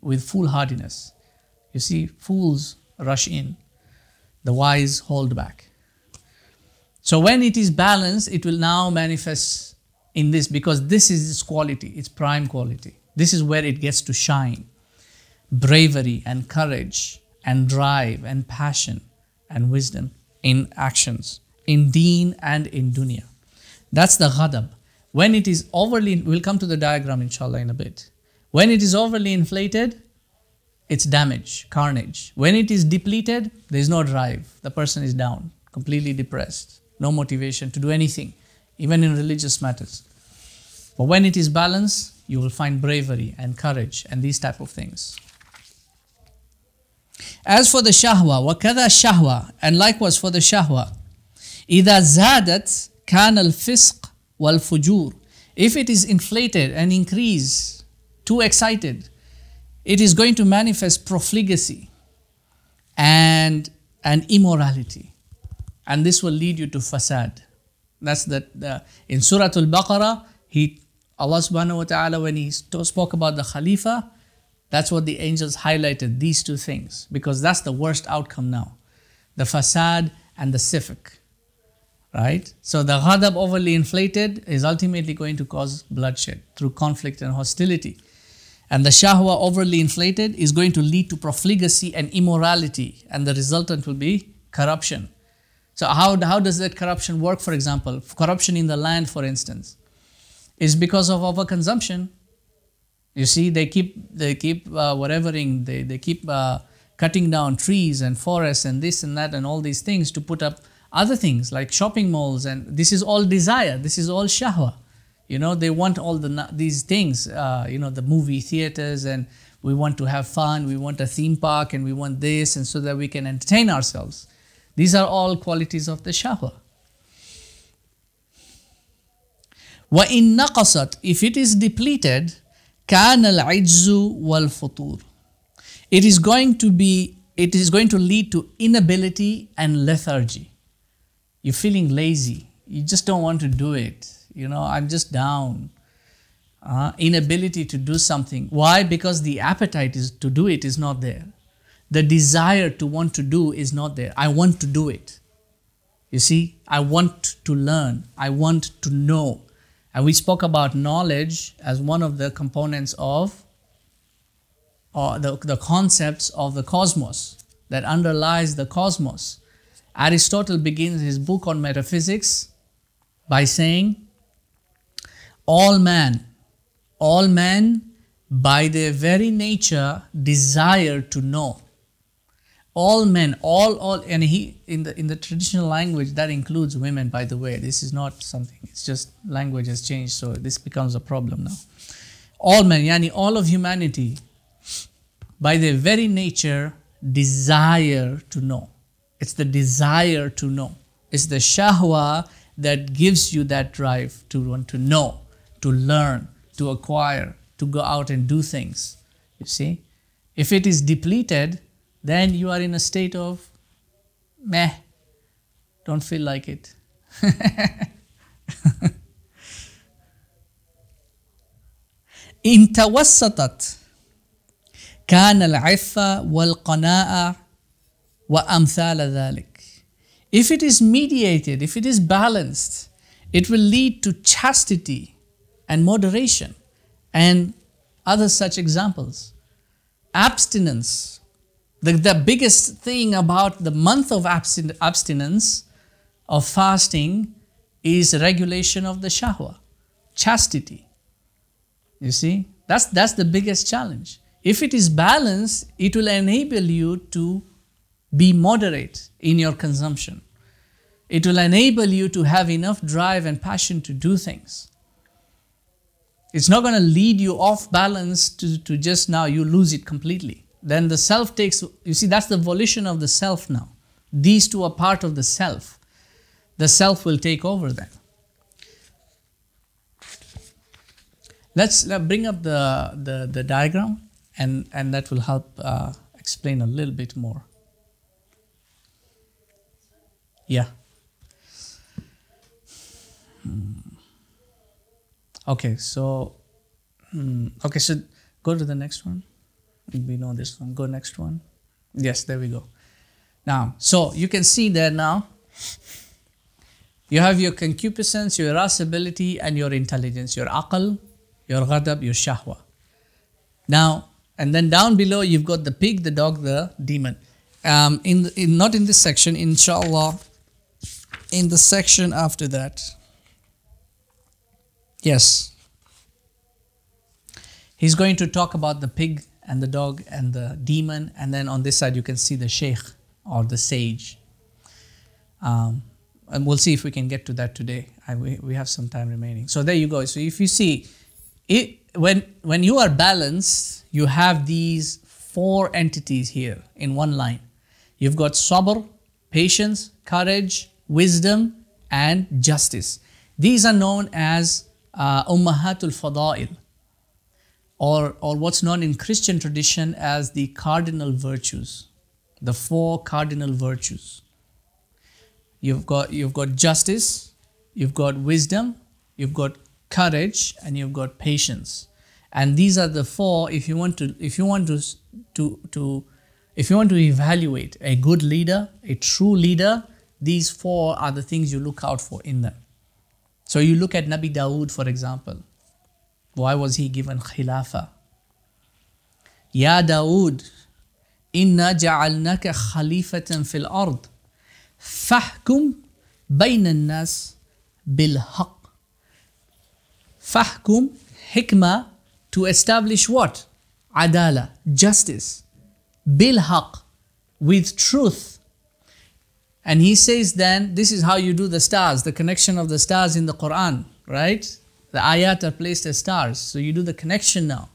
with foolhardiness. You see, fools rush in, the wise hold back. So when it is balanced, it will now manifest in this, because this is its quality, its prime quality. This is where it gets to shine. Bravery and courage and drive and passion and wisdom in actions, in deen and in dunya. That's the ghadab. When it is overly, we'll come to the diagram inshallah in a bit. When it is overly inflated, it's damage, carnage. When it is depleted, there is no drive. The person is down, completely depressed, no motivation to do anything, even in religious matters. But when it is balanced, you will find bravery and courage and these type of things. As for the shahwa, وَكَذَا shahwa, and likewise for the shahwa, إِذَا زَادَتْ كَانَ الْفِسْقِ وَالْفُجُورِ. If it is inflated and increased, too excited, it is going to manifest profligacy and immorality. And this will lead you to fasad. That's in Surah Al-Baqarah, Allah subhanahu wa ta'ala, when He spoke about the Khalifa, that's what the angels highlighted, these two things, because that's the worst outcome now. The fasad and the sifq, right? So the ghadab overly inflated is ultimately going to cause bloodshed through conflict and hostility. And the shahwa overly inflated is going to lead to profligacy and immorality, and the resultant will be corruption. So how does that corruption work? For example, corruption in the land, for instance, is because of overconsumption. You see, they keep cutting down trees and forests and this and that and all these things to put up other things like shopping malls, and this is all desire. This is all shahwa. You know, they want all these things. The movie theaters, and we want to have fun. We want a theme park, and we want this, and so that we can entertain ourselves. These are all qualities of the shahwa. وَإِن نَقَصَتْ, if it is depleted, كَانَ الْعِجْزُ وَالْفُطُورِ. It is going to lead to inability and lethargy. You're feeling lazy. You just don't want to do it. You know, I'm just down. Inability to do something. Why? Because the appetite to do it is not there. The desire to want to do is not there. I want to do it. You see, I want to learn. I want to know. And we spoke about knowledge as one of the components of the concepts of the cosmos that underlies the cosmos. Aristotle begins his book on metaphysics by saying, all men by their very nature desire to know. All men, and he in the traditional language that includes women, by the way. This is not something, it's just language has changed, so this becomes a problem now. All men, yani all of humanity, by their very nature desire to know. It's the desire to know. It's the shahwa that gives you that drive to want to know, to learn, to acquire, to go out and do things. You see? If it is depleted, then you are in a state of meh, don't feel like it. إن توسطت كان العفة والقناعة وأمثال ذلك. If it is mediated, if it is balanced, it will lead to chastity and moderation and other such examples. Abstinence. The biggest thing about the month of abstinence, of fasting, is regulation of the shahwa, chastity. You see, that's the biggest challenge. If it is balanced, it will enable you to be moderate in your consumption. It will enable you to have enough drive and passion to do things. It's not going to lead you off balance to just now you lose it completely. Then the self takes, you see, that's the volition of the self now. These two are part of the self. The self will take over then. Let's bring up the diagram and that will help explain a little bit more. Yeah. Okay, so go to the next one. We know this one. Go next one. Yes, there we go. Now, so you can see there now, you have your concupiscence, your irascibility, and your intelligence, your aql, your ghadab, your shahwa. Now, and then down below, you've got the pig, the dog, the demon. Not in this section, inshallah, in the section after that. Yes. He's going to talk about the pig and the dog and the demon, and then on this side you can see the sheikh or the sage. And we'll see if we can get to that today. We have some time remaining. So there you go. So if you see, when you are balanced, you have these four entities here in one line. You've got sabr, patience, courage, wisdom, and justice. These are known as ummahatul fada'il, or what's known in Christian tradition as the cardinal virtues, the four cardinal virtues. You've got justice, you've got wisdom, you've got courage, and you've got patience. And these are the four. If you want to evaluate a good leader, a true leader, these four are the things you look out for in them. So you look at Nabi Dawood, for example. Why was he given khilafah? Ya Dawood, inna ja'alnaka khalifatan fil ard, fahkum bayna nas bil haqq. Fahkum, hikmah, to establish what? Adala, justice. Bil haqq, with truth. And he says then, this is how you do the stars, the connection of the stars in the Quran, right? The ayat are placed as stars. So you do the connection now.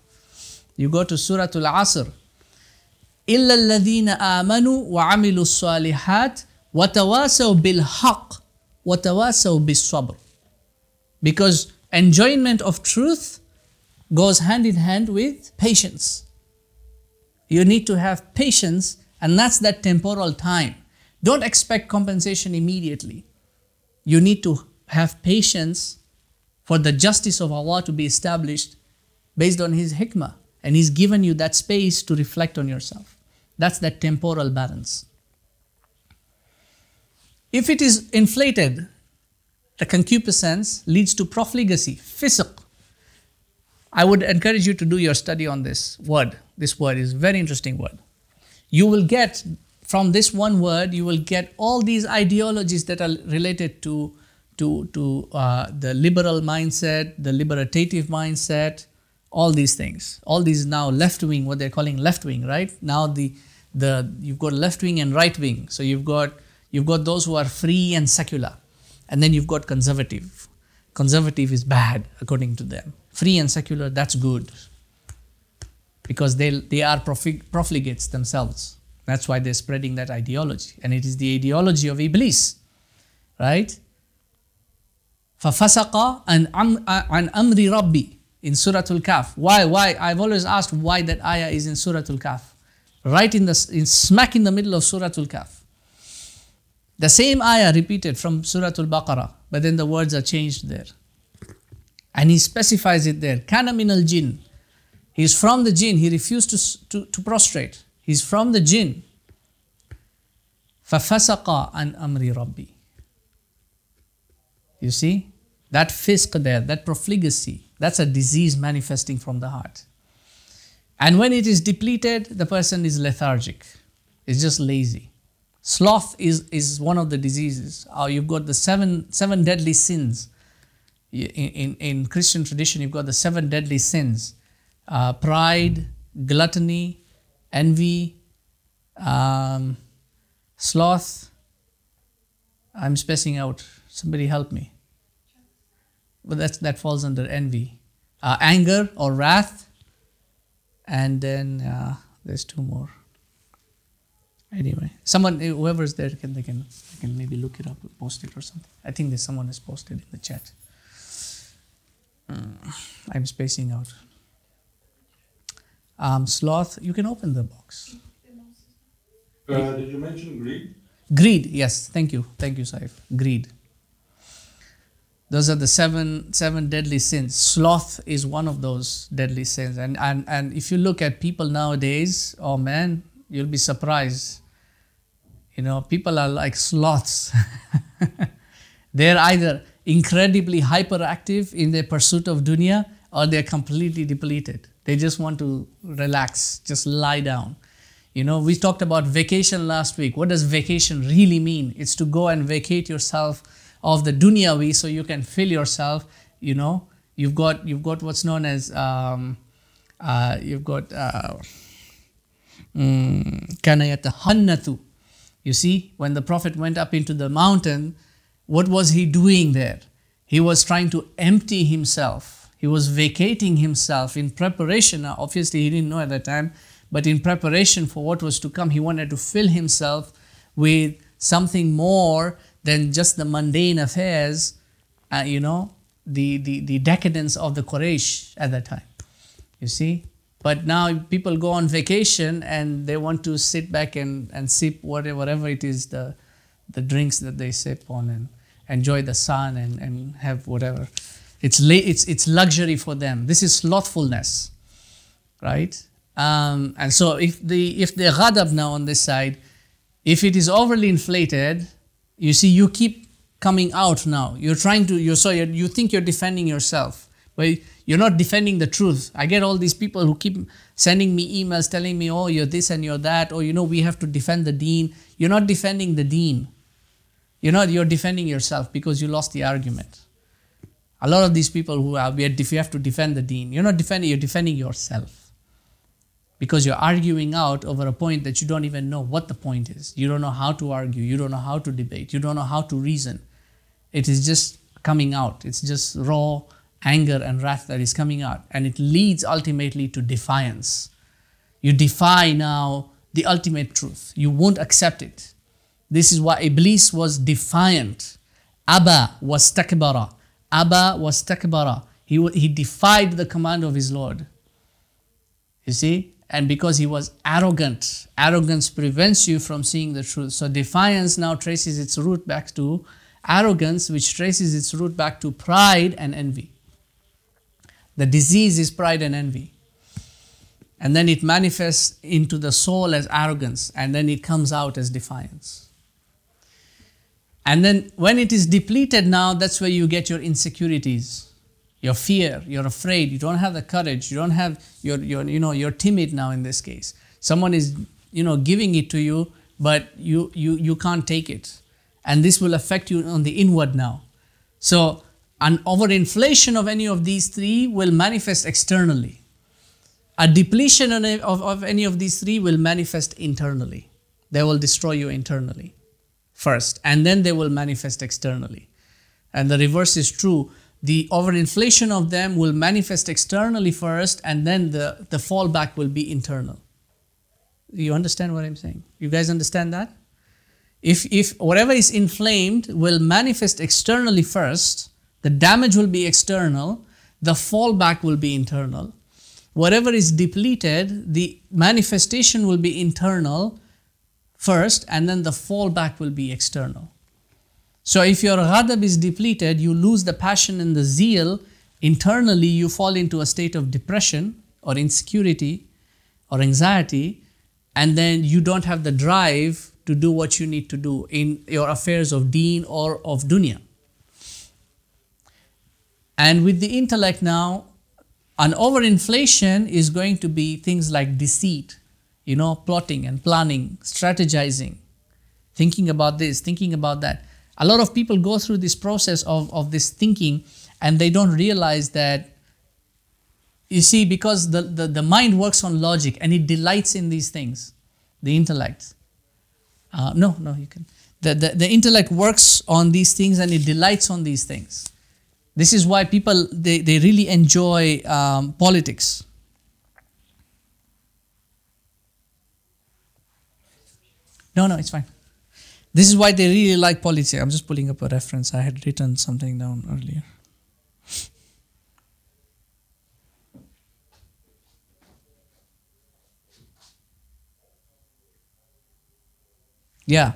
You go to Surah Al-Asr. إِلَّا الَّذِينَ آمَنُوا وَعَمِلُوا الصَّالِحَاتِ وَتَوَاسَوْا بِالْحَقِّ وَتَوَاسَوْا بِالصَّبْرِ. Because enjoyment of truth goes hand in hand with patience. You need to have patience, and that's that temporal time. Don't expect compensation immediately. You need to have patience for the justice of Allah to be established based on His hikmah. And He's given you that space to reflect on yourself. That's that temporal balance. If it is inflated, the concupiscence leads to profligacy, fisq. I would encourage you to do your study on this word. This word is a very interesting word. You will get, from this one word, you will get all these ideologies that are related to the liberal mindset, the liberative mindset, all these things. All these now left wing, what they're calling left wing, right? Now you've got left wing and right wing. So you've got those who are free and secular, and then you've got conservative. Conservative is bad according to them. Free and secular, that's good, because they are profligates themselves. That's why they're spreading that ideology, and it is the ideology of Iblis. right? فَفَسَقَ عَنْ أَمْرِ رَبِّي in Surah Al-Kahf. Why? I've always asked why that ayah is in Surah Al-Kahf. Right in smack in the middle of Surah Al-Kahf. The same ayah repeated from Surah Al-Baqarah, but then the words are changed there. And he specifies it there. Kana min al-jinn. He's from the jinn. He refused to prostrate. He's from the jinn. فَفَسَقَ عَنْ أَمْرِ رَبِّي. You see? That fisq there, that profligacy, that's a disease manifesting from the heart. And when it is depleted, the person is lethargic. It's just lazy. Sloth is one of the diseases. You've got the seven deadly sins. In Christian tradition, you've got the 7 deadly sins. Pride, gluttony, envy, sloth. I'm spacing out. Somebody help me. But that falls under envy. Anger or wrath. And then there's 2 more. Anyway, whoever's there, they can maybe look it up, post it or something. I think there's someone has posted in the chat. I'm spacing out. Sloth, you can open the box. Did you mention greed? Greed, yes. Thank you, Saif. Greed. Those are the seven deadly sins. Sloth is one of those deadly sins. And if you look at people nowadays, oh man, you'll be surprised. You know, people are like sloths. They're either incredibly hyperactive in their pursuit of dunya, or they're completely depleted. They just want to relax, just lie down. You know, we talked about vacation last week. What does vacation really mean? It's to go and vacate yourself of the dunyawi so you can fill yourself. You know, you've got what's known as kana yatahannathu. You see, when the Prophet went up into the mountain, what was he doing there? He was trying to empty himself. He was vacating himself in preparation. Now, obviously, he didn't know at that time, but in preparation for what was to come, he wanted to fill himself with something more than just the mundane affairs, you know, the decadence of the Quraysh at that time. You see? But now people go on vacation and they want to sit back and sip whatever it is, the drinks that they sip on, and enjoy the sun and have whatever. It's luxury for them. This is slothfulness, right? And so if the ghadab now on this side, if it is overly inflated, you see, you keep coming out now. You think you're defending yourself, but you're not defending the truth. I get all these people who keep sending me emails telling me, oh, you're this and you're that, or, you know, we have to defend the deen. You're not defending the deen. You're defending yourself because you lost the argument. A lot of these people who are, if you have to defend the deen, you're not defending, you're defending yourself. Because you're arguing out over a point that you don't even know what the point is. You don't know how to argue. You don't know how to debate. You don't know how to reason. It is just coming out. It's just raw anger and wrath that is coming out. And it leads ultimately to defiance. You defy now the ultimate truth. You won't accept it. This is why Iblis was defiant. Abba was takbara. Abba was takbara. He defied the command of his Lord. You see? And because he was arrogant, arrogance prevents you from seeing the truth. So defiance now traces its root back to arrogance, which traces its root back to pride and envy. The disease is pride and envy. And then it manifests into the soul as arrogance, and then it comes out as defiance. And then when it is depleted now, that's where you get your insecurities. Your fear, you're afraid, you don't have the courage, you don't have, you're timid now in this case. Someone is, giving it to you, but you can't take it. And this will affect you on the inward now. So an overinflation of any of these 3 will manifest externally. A depletion of any of these 3 will manifest internally. They will destroy you internally first, and then they will manifest externally. And the reverse is true. The overinflation of them will manifest externally first, and then the fallback will be internal. You understand what I'm saying? You guys understand that? If whatever is inflamed will manifest externally first, the damage will be external, the fallback will be internal. Whatever is depleted, the manifestation will be internal first, and then the fallback will be external. So if your ghadab is depleted, you lose the passion and the zeal. Internally, you fall into a state of depression or insecurity or anxiety, and then you don't have the drive to do what you need to do in your affairs of deen or of dunya. And with the intellect now, an overinflation is going to be things like deceit, plotting and planning, strategizing, thinking about this, thinking about that. A lot of people go through this process of this thinking, and they don't realize that, you see, because the mind works on logic and it delights in these things, the intellect. No, you can. The intellect works on these things and it delights on these things. This is why people, they really enjoy politics. No, it's fine. This is why they really like politics. I'm just pulling up a reference. I had written something down earlier. Yeah,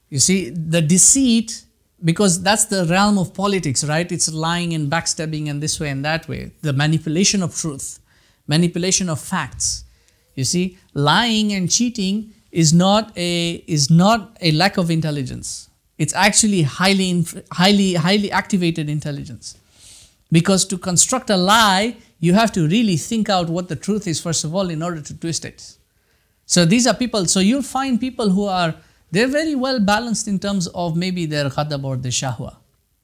you see, the deceit, because that's the realm of politics, right? It's lying and backstabbing and this way and that way. The manipulation of truth, manipulation of facts. You see, lying and cheating is not a lack of intelligence. It's actually highly activated intelligence. Because to construct a lie, you have to really think out what the truth is, first of all, in order to twist it. So these are people, so you'll find people who are, they're very well balanced in terms of maybe their ghadab or their shahwa,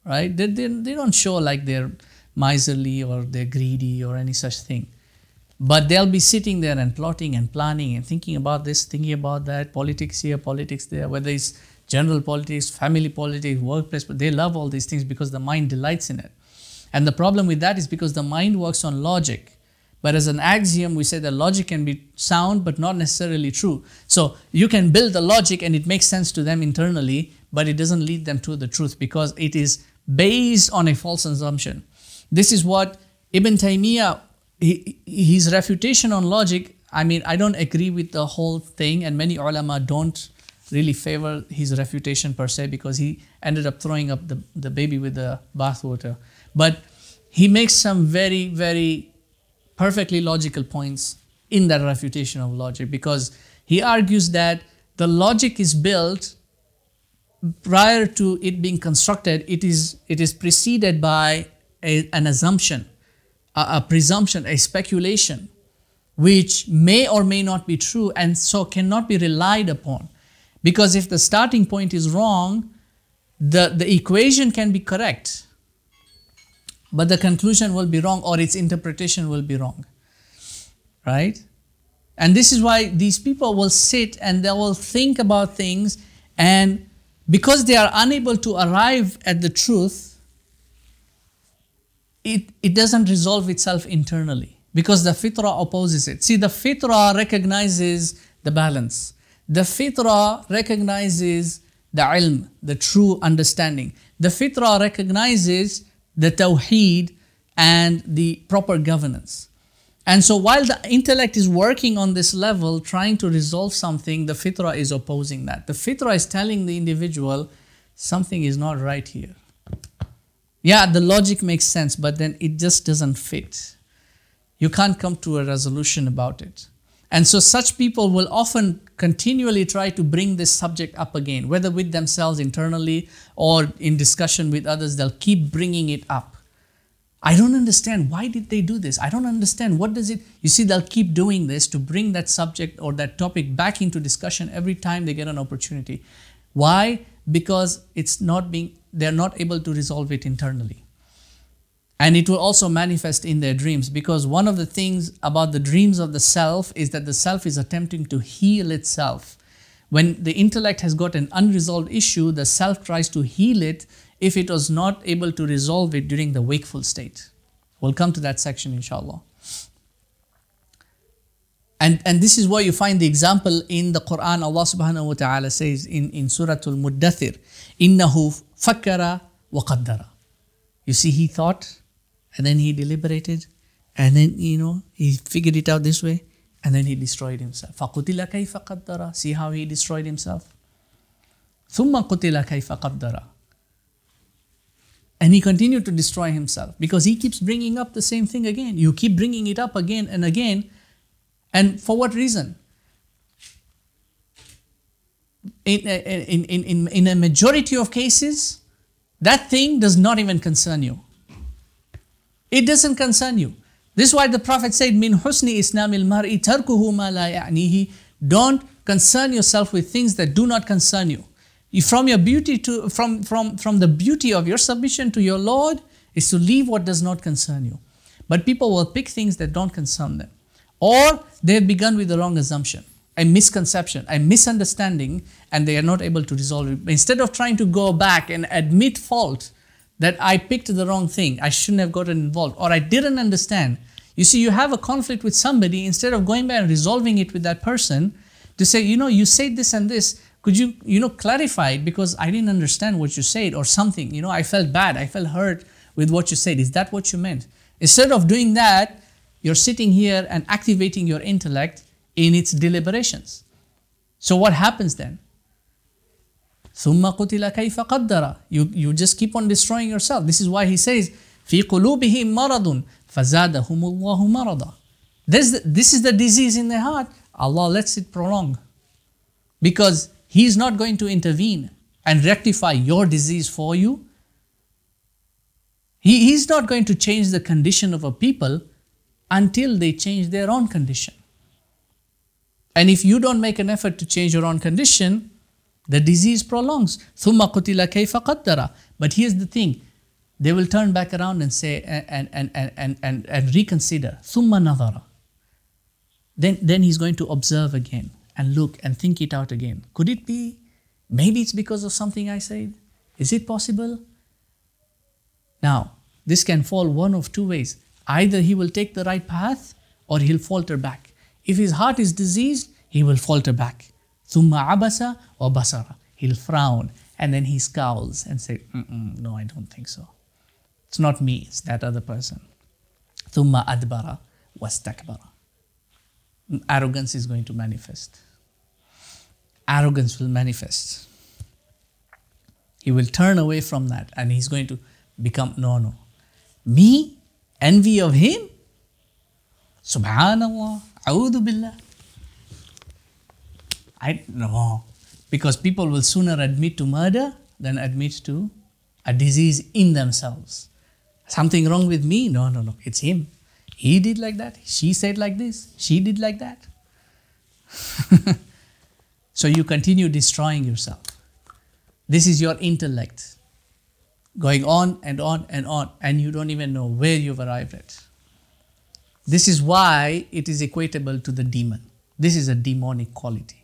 right? They don't show like they're miserly or they're greedy or any such thing. But they'll be sitting there and plotting and planning and thinking about this, thinking about that, politics here, politics there, whether it's general politics, family politics, workplace, but they love all these things because the mind delights in it. And the problem with that is because the mind works on logic. But as an axiom, we say that logic can be sound but not necessarily true. So you can build the logic and it makes sense to them internally, but it doesn't lead them to the truth because it is based on a false assumption. This is what Ibn Taymiyyah, his refutation on logic, I mean, I don't agree with the whole thing, and many ulama don't really favor his refutation per se because he ended up throwing up the baby with the bathwater. But he makes some very, very perfectly logical points in that refutation of logic, because he argues that the logic is built prior to it being constructed. It is preceded by an assumption, a presumption, a speculation, which may or may not be true and so cannot be relied upon. Because if the starting point is wrong, the equation can be correct, but the conclusion will be wrong or its interpretation will be wrong, right? And this is why these people will sit and they will think about things, and because they are unable to arrive at the truth, it doesn't resolve itself internally because the fitrah opposes it. See, the fitrah recognizes the balance. The fitrah recognizes the ilm, the true understanding. The fitrah recognizes the tawheed and the proper governance. And so while the intellect is working on this level, trying to resolve something, the fitrah is opposing that. The fitrah is telling the individual, something is not right here. Yeah, the logic makes sense, but then it just doesn't fit. You can't come to a resolution about it. And so such people will often continually try to bring this subject up again, whether with themselves internally or in discussion with others, they'll keep bringing it up. I don't understand. Why did they do this? I don't understand. What does it... You see, they'll keep doing this to bring that subject or that topic back into discussion every time they get an opportunity. Why? Because they're not able to resolve it internally. And it will also manifest in their dreams, because one of the things about the dreams of the self is that the self is attempting to heal itself. When the intellect has got an unresolved issue, the self tries to heal it if it was not able to resolve it during the wakeful state. We'll come to that section, inshallah. And this is why you find the example in the Quran. Allah subhanahu wa ta'ala says in Surah Al-Muddathir, إِنَّهُ فَكَّرَ وَقَدَّرَ. You see, he thought, and then he deliberated, and then, he figured it out this way, and then he destroyed himself. فَقُتِلَ كَيْفَ قَدَّرَ. See how he destroyed himself? ثُمَّ قُتِلَ كَيْفَ قَدَّرَ. And he continued to destroy himself because he keeps bringing up the same thing again. You keep bringing it up again and again. And for what reason? In a majority of cases, that thing does not even concern you. It doesn't concern you. This is why the Prophet said, "Min husni islamil mar'i tarkuhu ma la ya'nihi." Don't concern yourself with things that do not concern you. From your beauty from the beauty of your submission to your Lord is to leave what does not concern you. But people will pick things that don't concern them. Or they have begun with the wrong assumption, a misconception, a misunderstanding, and they are not able to resolve it. Instead of trying to go back and admit fault that I picked the wrong thing, I shouldn't have gotten involved, or I didn't understand. You see, you have a conflict with somebody, instead of going back and resolving it with that person, to say, you said this and this, could you, clarify it because I didn't understand what you said or something. I felt bad, I felt hurt with what you said. Is that what you meant? Instead of doing that, you're sitting here and activating your intellect in its deliberations. So what happens then? ثُمَّ قُتِلَ كَيْفَ قَدَّرَ. You just keep on destroying yourself. This is why he says, فِي قُلُوبِهِمْ مَرَضٌ فَزَادَهُمُ اللَّهُ مَرَضًا. This is the disease in their heart. Allah lets it prolong. Because He is not going to intervene and rectify your disease for you. He's not going to change the condition of a people until they change their own condition. And if you don't make an effort to change your own condition, the disease prolongs. ثُمَّ قُتِلَ كَيْفَ قَدَّرَ. But here's the thing. They will turn back around and say and reconsider. ثُمَّ نَظَرَ. Then he's going to observe again and look and think it out again. Could it be? Maybe it's because of something I said. Is it possible? Now, this can fall one of two ways. Either he will take the right path or he'll falter back. If his heart is diseased, he will falter back. ثُمَّ عَبَسَ وَبَصَرَ. He'll frown and then he scowls and say, no, I don't think so. It's not me, it's that other person. ثُمَّ أَدْبَرَ وَاسْتَكْبَرَ. Arrogance is going to manifest. Arrogance will manifest. He will turn away from that and he's going to become, no. Me? Envy of him? Subhanallah. A'udhu billah. No. Because people will sooner admit to murder than admit to a disease in themselves. Something wrong with me? No. It's him. He did like that. She said like this. She did like that. So you continue destroying yourself. This is your intellect going on and on and on, and you don't even know where you've arrived at. This is why it is equatable to the demon. This is a demonic quality.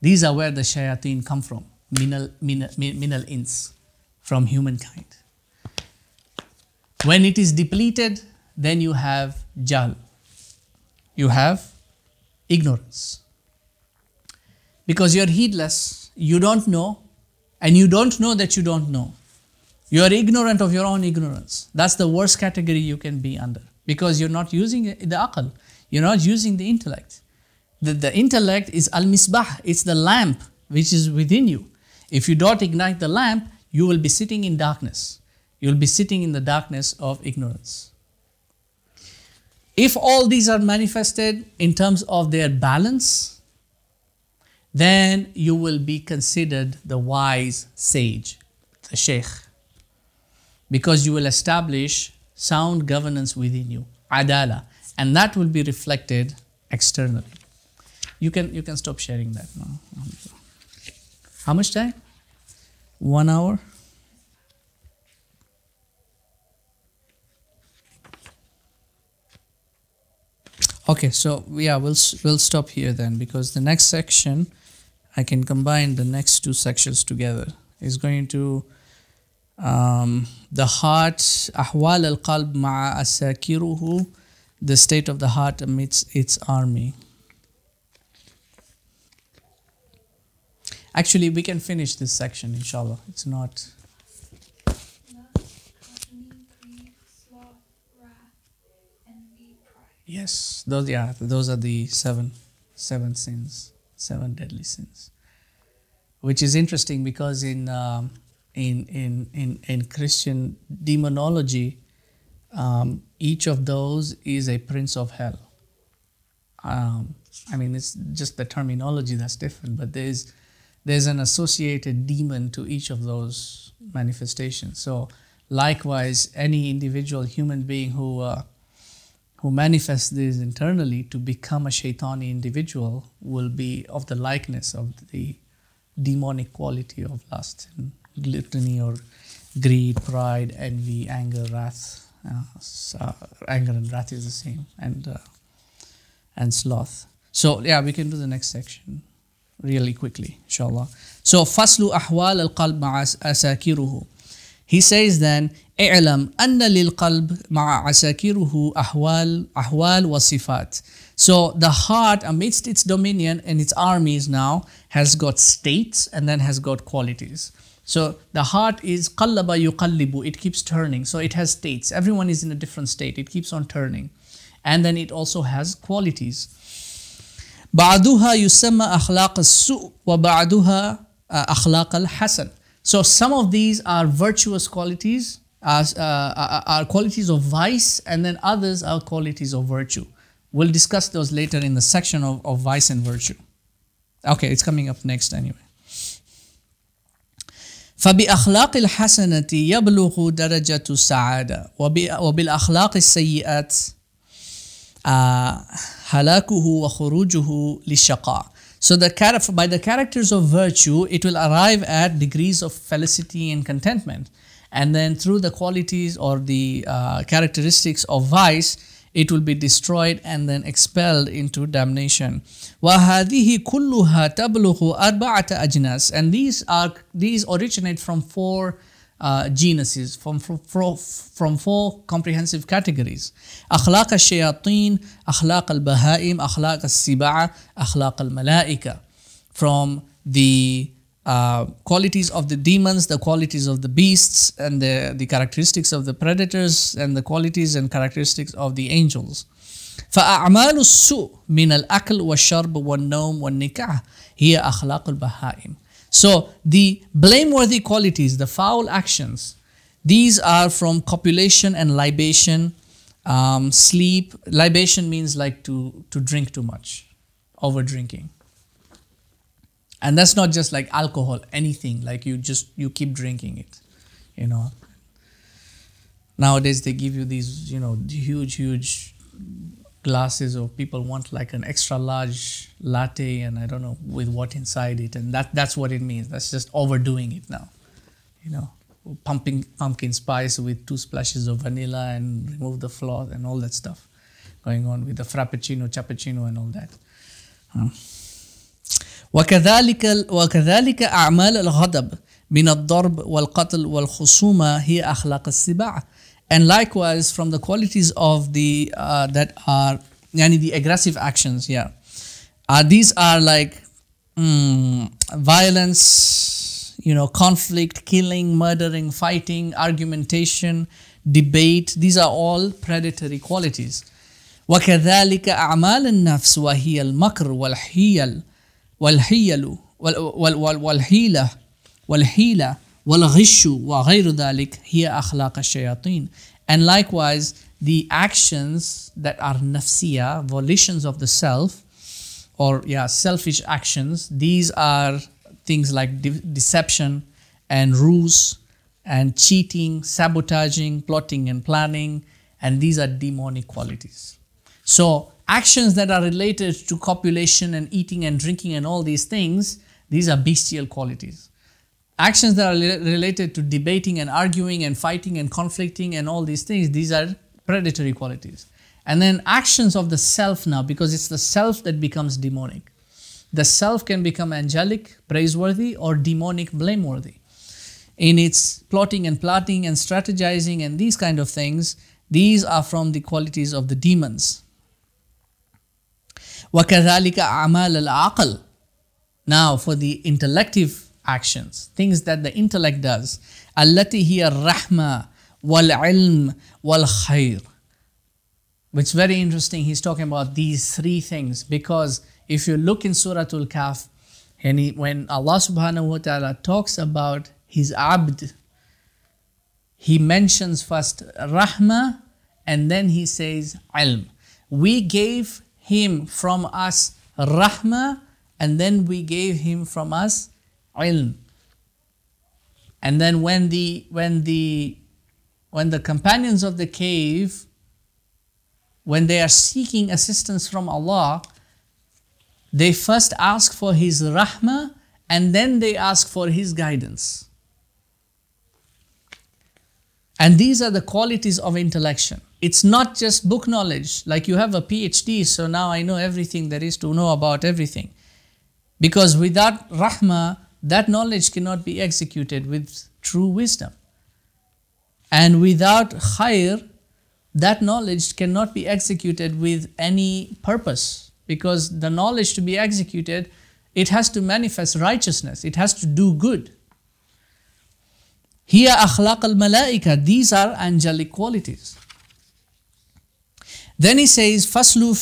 These are where the shayateen come from, minal ins, from humankind. When it is depleted, then you have jahl. You have ignorance. Because you're heedless, you don't know, and you don't know that you don't know. You are ignorant of your own ignorance. That's the worst category you can be under. Because you're not using the aql. You're not using the intellect. The intellect is al-misbah. It's the lamp which is within you. If you don't ignite the lamp, you will be sitting in darkness. You will be sitting in the darkness of ignorance. If all these are manifested in terms of their balance, then you will be considered the wise sage, the sheikh. Because you will establish sound governance within you, adala, and that will be reflected externally. You can stop sharing that now. How much time? 1 hour? Okay, so yeah, we'll stop here then, because the next section, I can combine the next two sections together. Is going to the heart, ahwal al-qalb ma'a asakiruhu, the state of the heart amidst its army. Actually, we can finish this section, inshallah. It's not... Yes, those are the seven sins, 7 deadly sins. Which is interesting because in Christian demonology, each of those is a prince of hell. I mean, it's just the terminology that's different, but there's an associated demon to each of those manifestations. So likewise, any individual human being who manifests this internally to become a shaitani individual will be of the likeness of the demonic quality of lust and gluttony or greed, pride, envy, anger, wrath. Anger and wrath is the same, and sloth. So yeah, we can do the next section really quickly, inshallah. So faslu ahwal al-qalb ma'a asakiruhu. He says then, اعلم أن للقلب مع عساكره أحوال وصفات. So the heart amidst its dominion and its armies now has got states and then has got qualities. So the heart is قلب يقلب, it keeps turning. So it has states. Everyone is in a different state. It keeps on turning. And then it also has qualities. بعضها يسمى أخلاق السوء وبعضها أخلاق الحسن. So some of these are virtuous qualities, are qualities of vice, and then others are qualities of virtue. We'll discuss those later in the section of vice and virtue. Okay, it's coming up next anyway. فبأخلاق الحسنة يبلغ درجة السعادة وبالأخلاق السيئات هلاكه وخروجه للشقاء. So by the characters of virtue, it will arrive at degrees of felicity and contentment. And then through the qualities or the characteristics of vice, it will be destroyed and then expelled into damnation. وَهَذِهِ كُلُّهَا تَبْلُغُ أَرْبَعَةَ أَجْنَاسٍ. And these originate from 4 genuses, from 4 comprehensive categories. أخلاق الشياطين, أخلاق البهائم, أخلاق السباع, أخلاق الملائكة. From the qualities of the demons, the qualities of the beasts, and the characteristics of the predators, and the qualities and characteristics of the angels. فأعمال السوء من الأكل والشرب والنوم والنكاح هي أخلاق البهائم. So the blameworthy qualities, the foul actions, these are from copulation and libation, sleep. Libation means like to drink too much, over drinking. And that's not just like alcohol, anything, like you keep drinking it, you know. Nowadays they give you these, you know, huge glasses, or people want like an extra large latte and I don't know with what inside it, and that's what it means. That's just overdoing it now, you know, pumping pumpkin spice with 2 splashes of vanilla and remove the froth and all that stuff going on with the frappuccino, cappuccino and all that. وكذلك أعمال الغضب من الضرب والقتل والخصومة هي أخلاق السباع. And likewise, from the qualities of the that are the aggressive actions, these are like violence, you know, conflict, killing, murdering, fighting, argumentation, debate. These are all predatory qualities. وكذلك أعمال النفس وهي المكر والحيلة والغش وغير ذلك هي أخلاق الشياطين. And likewise, the actions that are nafsiya, volitions of the self, or selfish actions, these are things like deception and ruse and cheating, sabotaging, plotting and planning, and these are demonic qualities. So actions that are related to copulation and eating and drinking and all these things, these are bestial qualities. Actions that are related to debating and arguing and fighting and conflicting and all these things, these are predatory qualities. And then actions of the self now, because it's the self that becomes demonic. The self can become angelic, praiseworthy, or demonic, blameworthy. In its plotting and plotting and strategizing and these kind of things, these are from the qualities of the demons. وَكَذَلِكَ أَعْمَالَ الْعَقْلِ Now for the intellective actions, things that the intellect does, التي هي الرحمة والعلم والخير. Which is very interesting. He's talking about these three things, because if you look in Surah Al-Kahf, and when Allah subhanahu wa ta'ala talks about his abd, he mentions first rahmah and then he says ilm. We gave him from us rahmah and then we gave him from us ilm. And then when the companions of the cave, when they are seeking assistance from Allah, they first ask for his rahmah and then they ask for his guidance. And these are the qualities of intellection. It's not just book knowledge, like you have a PhD, so now I know everything there is to know about everything. Because without rahmah, that knowledge cannot be executed with true wisdom. And without khair, that knowledge cannot be executed with any purpose. Because the knowledge to be executed, it has to manifest righteousness. It has to do good. Hiya akhlaq al-malaika. These are angelic qualities. Then he says, faslu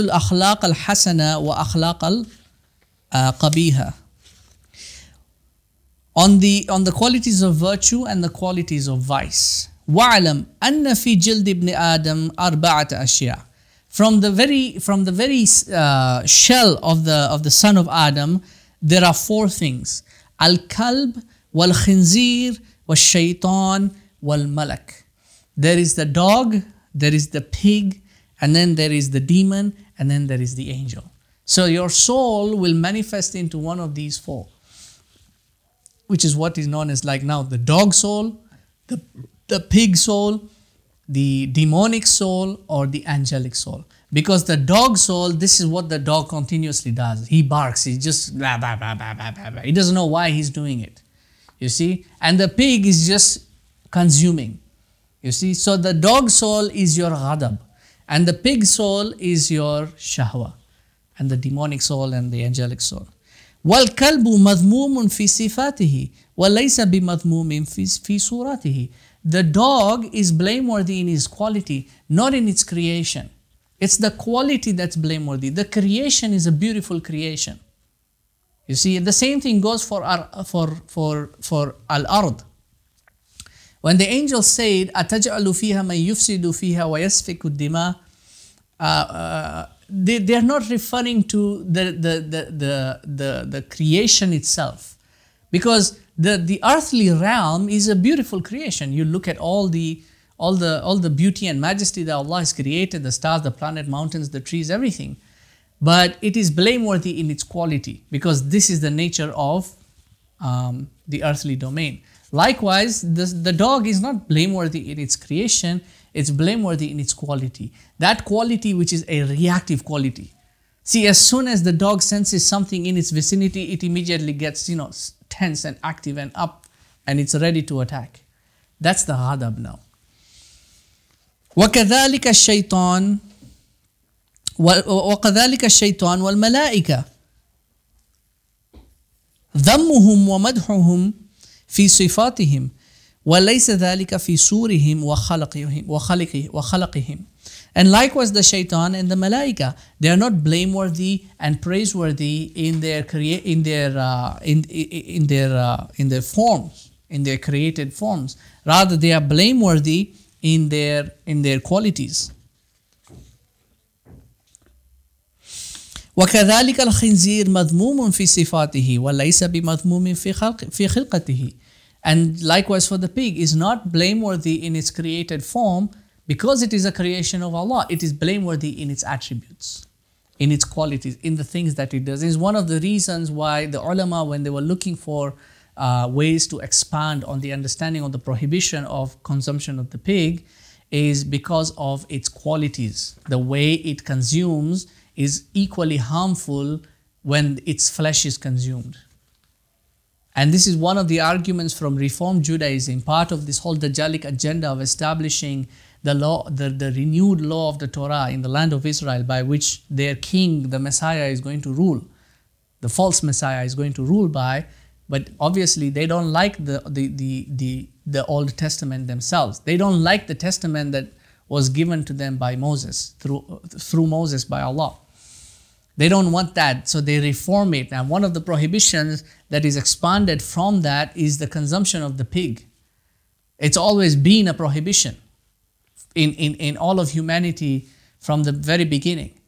al-akhlaq al-hasana wa akhlaq al-qabiha. On the qualities of virtue and the qualities of vice. وَعْلَمْ أَنَّ فِي جِلْدِ ابْنِ آدَمْ أَرْبَعَةَ أَشْيَاء. From the very shell of the son of Adam, there are four things: al-kalb, wal-khinzir, wal-shaytan, wal-malak. There is the dog, there is the pig, and then there is the demon, and then there is the angel. So your soul will manifest into one of these four, which is what is known as, like now, the dog soul, the pig soul, the demonic soul, or the angelic soul. Because the dog soul, this is what the dog continuously does. He barks, he just blah, blah, blah, blah, blah, blah, blah. He doesn't know why he's doing it. You see? And the pig is just consuming. You see? So the dog soul is your ghadab. And the pig soul is your shahwa. And the demonic soul and the angelic soul. وَالْكَلْبُ مَذْمُومٌ فِي صِفَاتِهِ وَلَيْسَ بِمَذْمُومٍ فِي صُورَتِهِ. The dog is blameworthy in his quality, not in its creation. It's the quality that's blameworthy. The creation is a beautiful creation. You see, the same thing goes for al-ard. When the angel said, أَتَجْعَلُ فِيهَا مَنْ يُفْسِدُ فِيهَا وَيَسْفِكُ الدِّمَاء, they are not referring to the creation itself. Because the earthly realm is a beautiful creation. You look at all the beauty and majesty that Allah has created, the stars, the planet, mountains, the trees, everything. But it is blameworthy in its quality, because this is the nature of the earthly domain. Likewise, the dog is not blameworthy in its creation, it's blameworthy in its quality. That quality which is a reactive quality. See, as soon as the dog senses something in its vicinity, it immediately gets, tense and active and up, and it's ready to attack. That's the ghadab now. وَكَذَلِكَ الشَّيْطَانُ وَالْمَلَائِكَةُ ذَمُّهُمْ وَمَدْحُهُمْ فِي صِفَاتِهِمْ وَلَيْسَ ذَلِكَ فِي صُورِهِمْ وَخَلَقِهِمْ. And likewise the shaitan and the malaika, they are not blameworthy and praiseworthy in their forms, in their created forms. Rather, they are blameworthy in their qualities. وَكَذَلِكَ الْخِنْزِيرُ مَذْمُومٌ فِي صِفَاتِهِ وَلَيْسَ بِمَذْمُومٍ فِي خِلْقَتِهِ. And likewise for the pig, is not blameworthy in its created form, because it is a creation of Allah. It is blameworthy in its attributes, in its qualities, in the things that it does. It's one of the reasons why the ulama, when they were looking for ways to expand on the understanding of the prohibition of consumption of the pig, is because of its qualities. The way it consumes is equally harmful when its flesh is consumed. And this is one of the arguments from Reform Judaism, part of this whole Dajjalic agenda of establishing the law, the renewed law of the Torah in the land of Israel, by which their king, the Messiah, is going to rule. the false Messiah is going to rule by. But obviously they don't like the Old Testament themselves. They don't like the testament that was given to them by Moses, through Moses by Allah. They don't want that, so they reform it. And one of the prohibitions that is expanded from that is the consumption of the pig. It's always been a prohibition in all of humanity from the very beginning.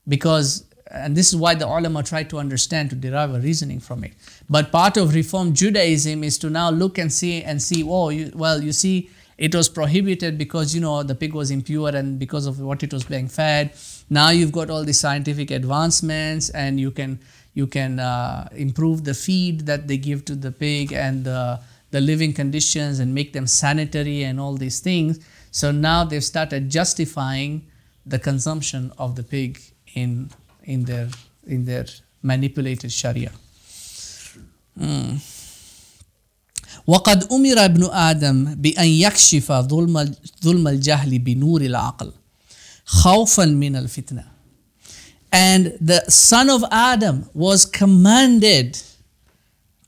Because, and this is why the ulama try to understand, to derive a reasoning from it. But part of Reform Judaism is to now look and see, oh, you see, it was prohibited because, the pig was impure and because of what it was being fed. Now you've got all the scientific advancements and you can improve the feed that they give to the pig and the living conditions and make them sanitary and all these things. So now they've started justifying the consumption of the pig in their manipulated Sharia. وقد أمر ابن آدم بأن يكشف ظلم الجهل بنور العقل خوفا من الفتنة. And the son of Adam was commanded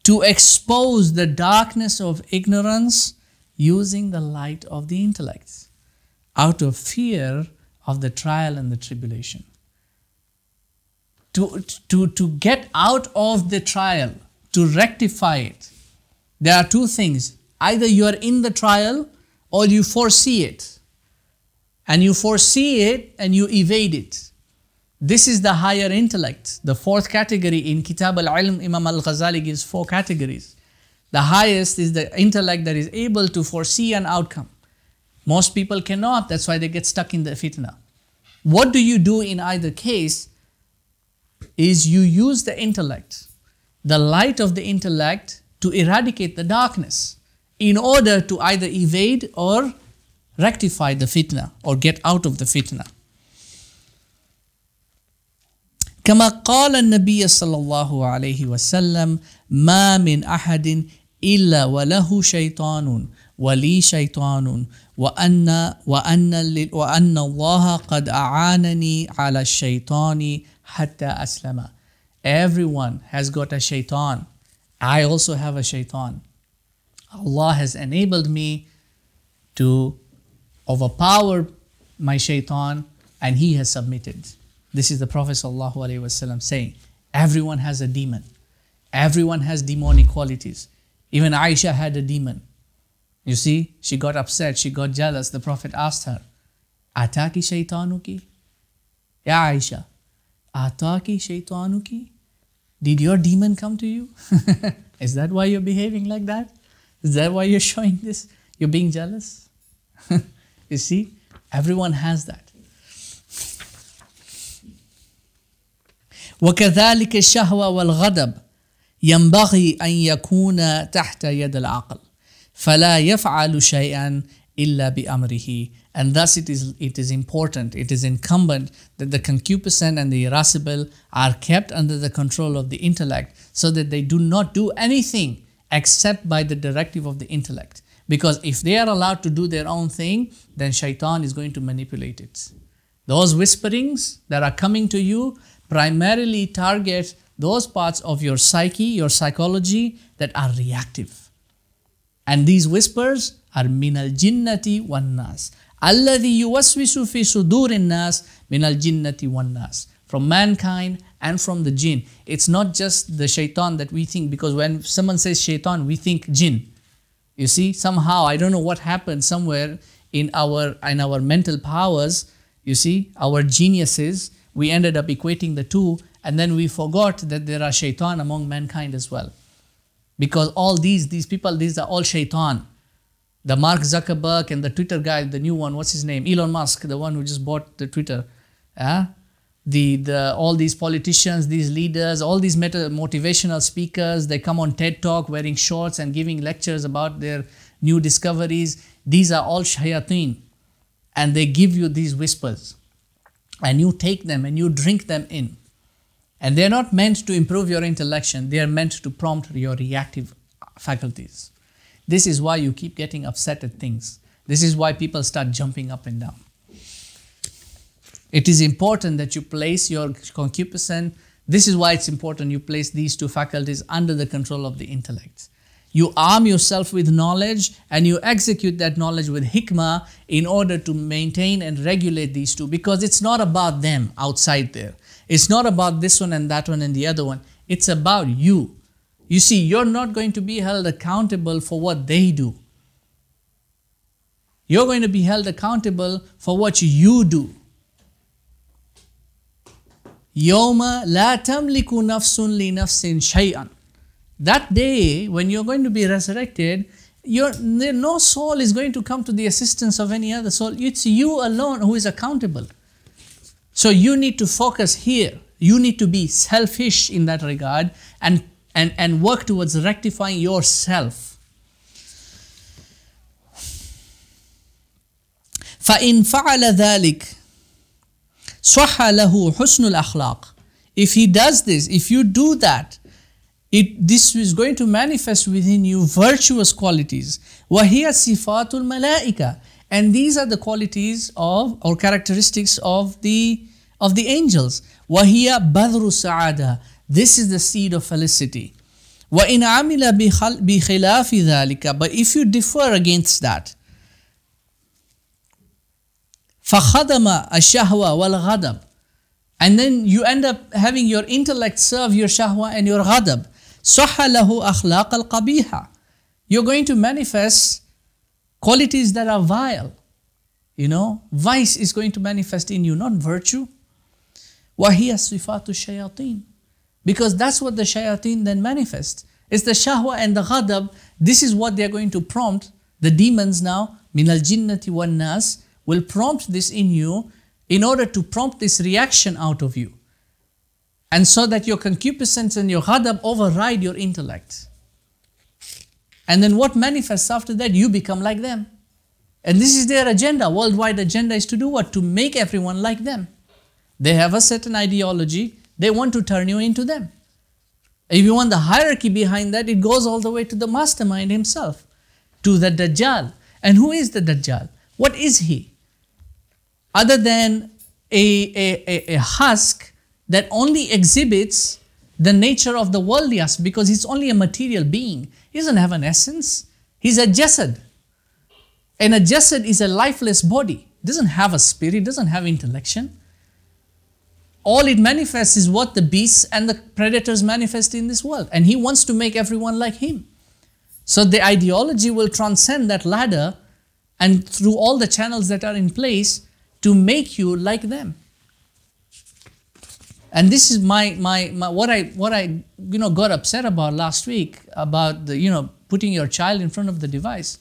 to expose the darkness of ignorance using the light of the intellect, out of fear of the trial and the tribulation. To get out of the trial, to rectify it, there are two things. Either you are in the trial or you foresee it. And you foresee it and you evade it. This is the higher intellect. The fourth category in Kitab al-Ilm, Imam al-Ghazali gives 4 categories. The highest is the intellect that is able to foresee an outcome. Most people cannot, that's why they get stuck in the fitna. What do you do in either case is you use the intellect, the light of the intellect, to eradicate the darkness in order to either evade or rectify the fitna or get out of the fitna. كما قال النبي صلى الله عليه وسلم ما من أحد إلا وله شيطان ولي شيطان وأن الله قد أعانني على الشيطان حتى أسلم. Everyone has got a shaitan. I also have a shaitan. Allah has enabled me to overpower my shaitan and he has submitted. This is the Prophet ﷺ saying, everyone has a demon. Everyone has demonic qualities. Even Aisha had a demon. You see, she got upset, she got jealous. The Prophet asked her, Ataki shaitanuki? Ya Aisha, Ataki shaitanuki? Did your demon come to you? Is that why you're behaving like that? Is that why you're showing this? You're being jealous? You see, everyone has that. وكذلك الشهوة والغضب ينبغي أن يكون تحت يد العقل فلا يفعل شيئا إلا بأمره. And thus it is important, it is incumbent that the concupiscent and the irascible are kept under the control of the intellect so that they do not do anything except by the directive of the intellect. Because if they are allowed to do their own thing, then shaitan is going to manipulate it. Those whisperings that are coming to you primarily target those parts of your psyche, your psychology that are reactive. And these whispers are min al-jinnati wan-nas. Alladhi yuwaswisu fi sudurin nas min al-jinnati wan-nas. From mankind and from the jinn. It's not just the shaitan that we think, because when someone says shaitan, we think jinn. You see, somehow, I don't know what happened somewhere in our mental powers, you see, our geniuses, we ended up equating the two, and then we forgot that there are shaitan among mankind as well. Because all these people, these are all shaitan. The Mark Zuckerberg and the Twitter guy, the new one, what's his name? Elon Musk, the one who just bought the Twitter. All these politicians, these leaders, all these motivational speakers, they come on TED Talk wearing shorts and giving lectures about their new discoveries. These are all shayateen. And they give you these whispers. And you take them and you drink them in. And they're not meant to improve your intellection. They are meant to prompt your reactive faculties. This is why you keep getting upset at things. This is why people start jumping up and down. It is important that you place your concupiscent This is why it's important you place these two faculties under the control of the intellect. You arm yourself with knowledge and you execute that knowledge with hikmah in order to maintain and regulate these two, because it's not about them outside there. It's not about this one and that one and the other one. It's about you. You see, you're not going to be held accountable for what they do. You're going to be held accountable for what you do. يَوْمَ لَا تَمْلِكُ نَفْسٌ لِنَفْسٍ شَيْئًا. That day, when you're going to be resurrected, no soul is going to come to the assistance of any other soul. It's you alone who is accountable. So you need to focus here. You need to be selfish in that regard and work towards rectifying yourself. فَإِنْ فَعَلَ ذَلِكَ صَحَّ لَهُ حُسْنُ الْأَخْلَاقِ. If he does this, if you do that, this is going to manifest within you virtuous qualities. وَهِيَ صِفَاتُ الْمَلَائِكَةِ. And these are the qualities of or characteristics of the angels. وَهِيَ بَذْرُ السَّعَادَةِ. This is the seed of felicity. وَإِنْ عَمِلَ بِخِلَافِ ذَلِكَ. But if you differ against that, فَخَدَمَ الشَّهْوَةِ وَالْغَضَبِ. And then you end up having your intellect serve your shahwa and your ghadab. صَحَّ لَهُ أَخْلَاقَ الْقَبِيحَةِ. You're going to manifest qualities that are vile. Vice is going to manifest in you, not virtue. وَهِيَ صِفَاتُ الشَّيَاطِينَ. Because that's what the shayateen then manifest. It's the shahwa and the ghadab. This is what they're going to prompt. The demons now, min al-jinnati wan-nas, will prompt this in you in order to prompt this reaction out of you. And so that your concupiscence and your ghadab override your intellect. And then what manifests after that? You become like them. And this is their agenda. Worldwide agenda is to do what? To make everyone like them. They have a certain ideology. They want to turn you into them. If you want the hierarchy behind that, it goes all the way to the mastermind himself, to the Dajjal. And who is the Dajjal? What is he? Other than a husk that only exhibits the nature of the worldly husk, because he's only a material being. He doesn't have an essence. He's a jasad. And a jasad is a lifeless body. Doesn't have a spirit, doesn't have intellection. All it manifests is what the beasts and the predators manifest in this world. And he wants to make everyone like him. So the ideology will transcend that ladder and through all the channels that are in place to make you like them. And this is what I got upset about last week, about the putting your child in front of the device.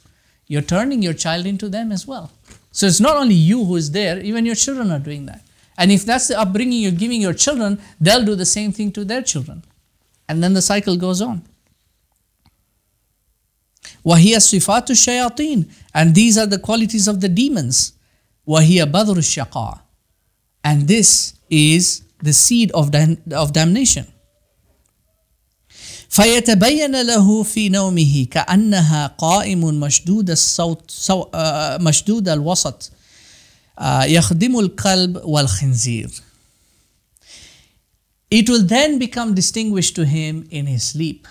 You're turning your child into them as well. So it's not only you who is there, even your children are doing that. And if that's the upbringing you're giving your children, they'll do the same thing to their children. And then the cycle goes on. وَهِيَ صِفَاتُ الشَّيَاطِينَ. And these are the qualities of the demons. وَهِيَ بَذْرُ الشَّقَاءِ. And this is the seed of damnation. فَيَتَبَيَّنَ لَهُ فِي نَوْمِهِ كَأَنَّهَا قَائِمٌ مشدود الوسط يخدم القلب والخنزير. It will then become distinguished to him in his sleep.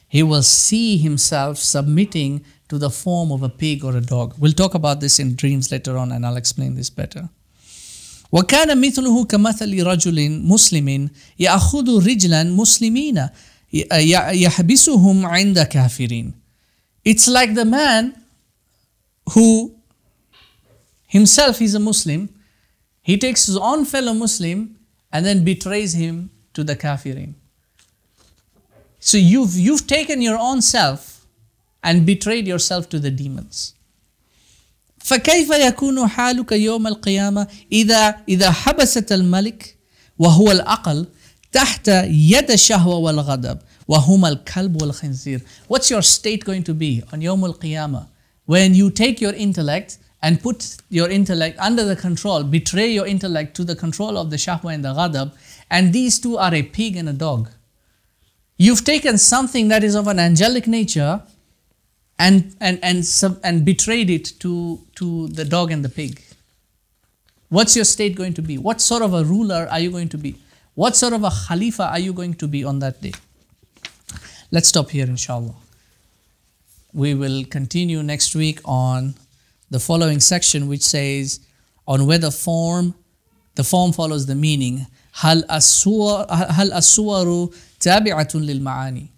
He will see himself submitting to the form of a pig or a dog. We'll talk about this in dreams later on, and I'll explain this better. وَكَانَ مِثْلُهُ كَمَثَلِ رَجُلٍ مُسْلِمٍ يَأْخُذُ رِجْلًا مُسْلِمِينَ يَحْبِسُهُمْ عِنْدَ كَافِرِينَ. It's like the man who himself is a Muslim. He takes his own fellow Muslim and then betrays him to the kafirin. So you've taken your own self and betrayed yourself to the demons. فكيف يكون حالك يوم القيامة إذا حبست الملك وهو العقل تحت يد الشهوة والغضب وهما الكلب والخنزير. What's your state going to be on يوم القيامة when you take your intellect and put your intellect under the control, betray your intellect to the control of the shahwa and the ghadab, and these two are a pig and a dog. You've taken something that is of an angelic nature and betrayed it to the dog and the pig. What's your state going to be? What sort of a ruler are you going to be? What sort of a Khalifa are you going to be on that day? Let's stop here, inshallah. We will continue next week on the following section, which says on whether the form follows the meaning. هل الصور تابعة للمعاني?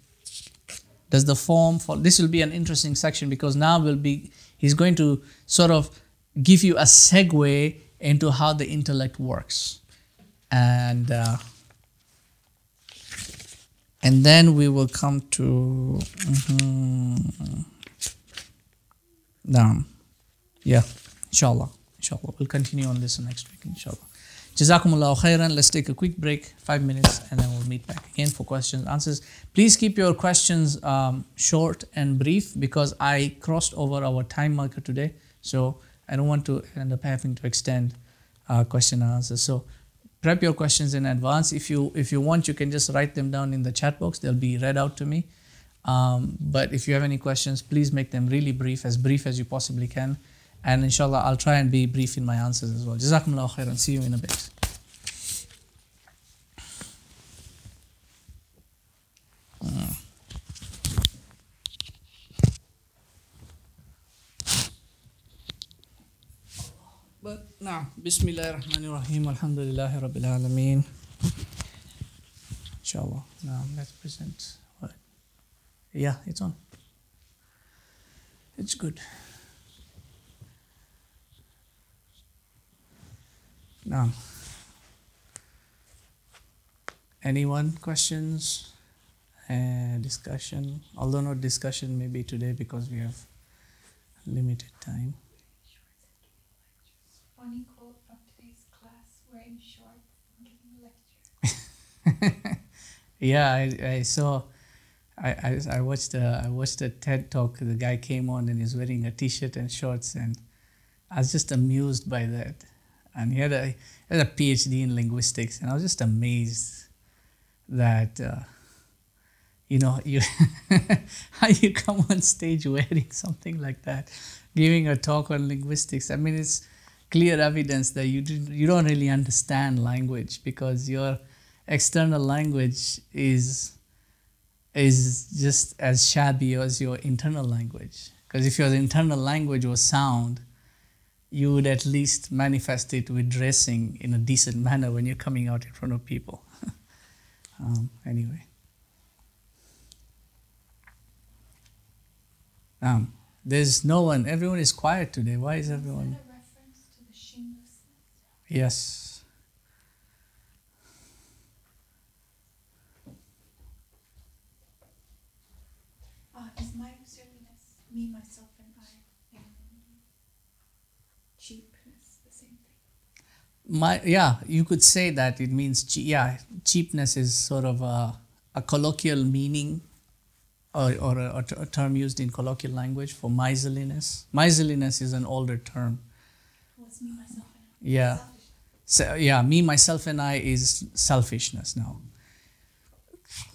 Does the form follow? This will be an interesting section because now he's going to sort of give you a segue into how the intellect works. And then we will come to yeah, inshallah we'll continue on this next week, inshallah. Jazakumullahu khairan. Let's take a quick break, 5 minutes, and then we'll meet back again for questions and answers. Please keep your questions short and brief because I crossed over our time marker today, so I don't want to end up having to extend question and answers. So prep your questions in advance. If you want, you can just write them down in the chat box. They'll be read out to me. But if you have any questions, please make them really brief as you possibly can. And inshallah, I'll try and be brief in my answers as well. Jazakumullahu khairan. See you in a bit. But now, Bismillahir Rahmanir Rahim. Alhamdulillahi Rabbil Alameen. Inshallah. Now let's present. What? Yeah, it's on. It's good. Now, anyone questions? Discussion? Although not discussion maybe today because we have limited time. Funny quote from today's class: wearing shorts and giving a lecture. Yeah, I saw. I watched a TED talk. The guy came on and he's wearing a t-shirt and shorts, and I was just amused by that. And he had a PhD in linguistics, and I was just amazed that you how you come on stage wearing something like that, giving a talk on linguistics. I mean, it's clear evidence that you don't really understand language because your external language is just as shabby as your internal language. Because if your internal language was sound, you would at least manifest it with dressing in a decent manner when you're coming out in front of people. Anyway. There's no one. Everyone is quiet today. Why is everyone? Is that a reference to the shamelessness? Yes. Is my silliness, me, myself, and I, and cheapness the same thing? You could say that it means cheapness is sort of a colloquial meaning or a term used in colloquial language for miserliness. Miserliness is an older term. What's me, myself, and I? Yeah. Selfish. So, me, myself, and I is selfishness now.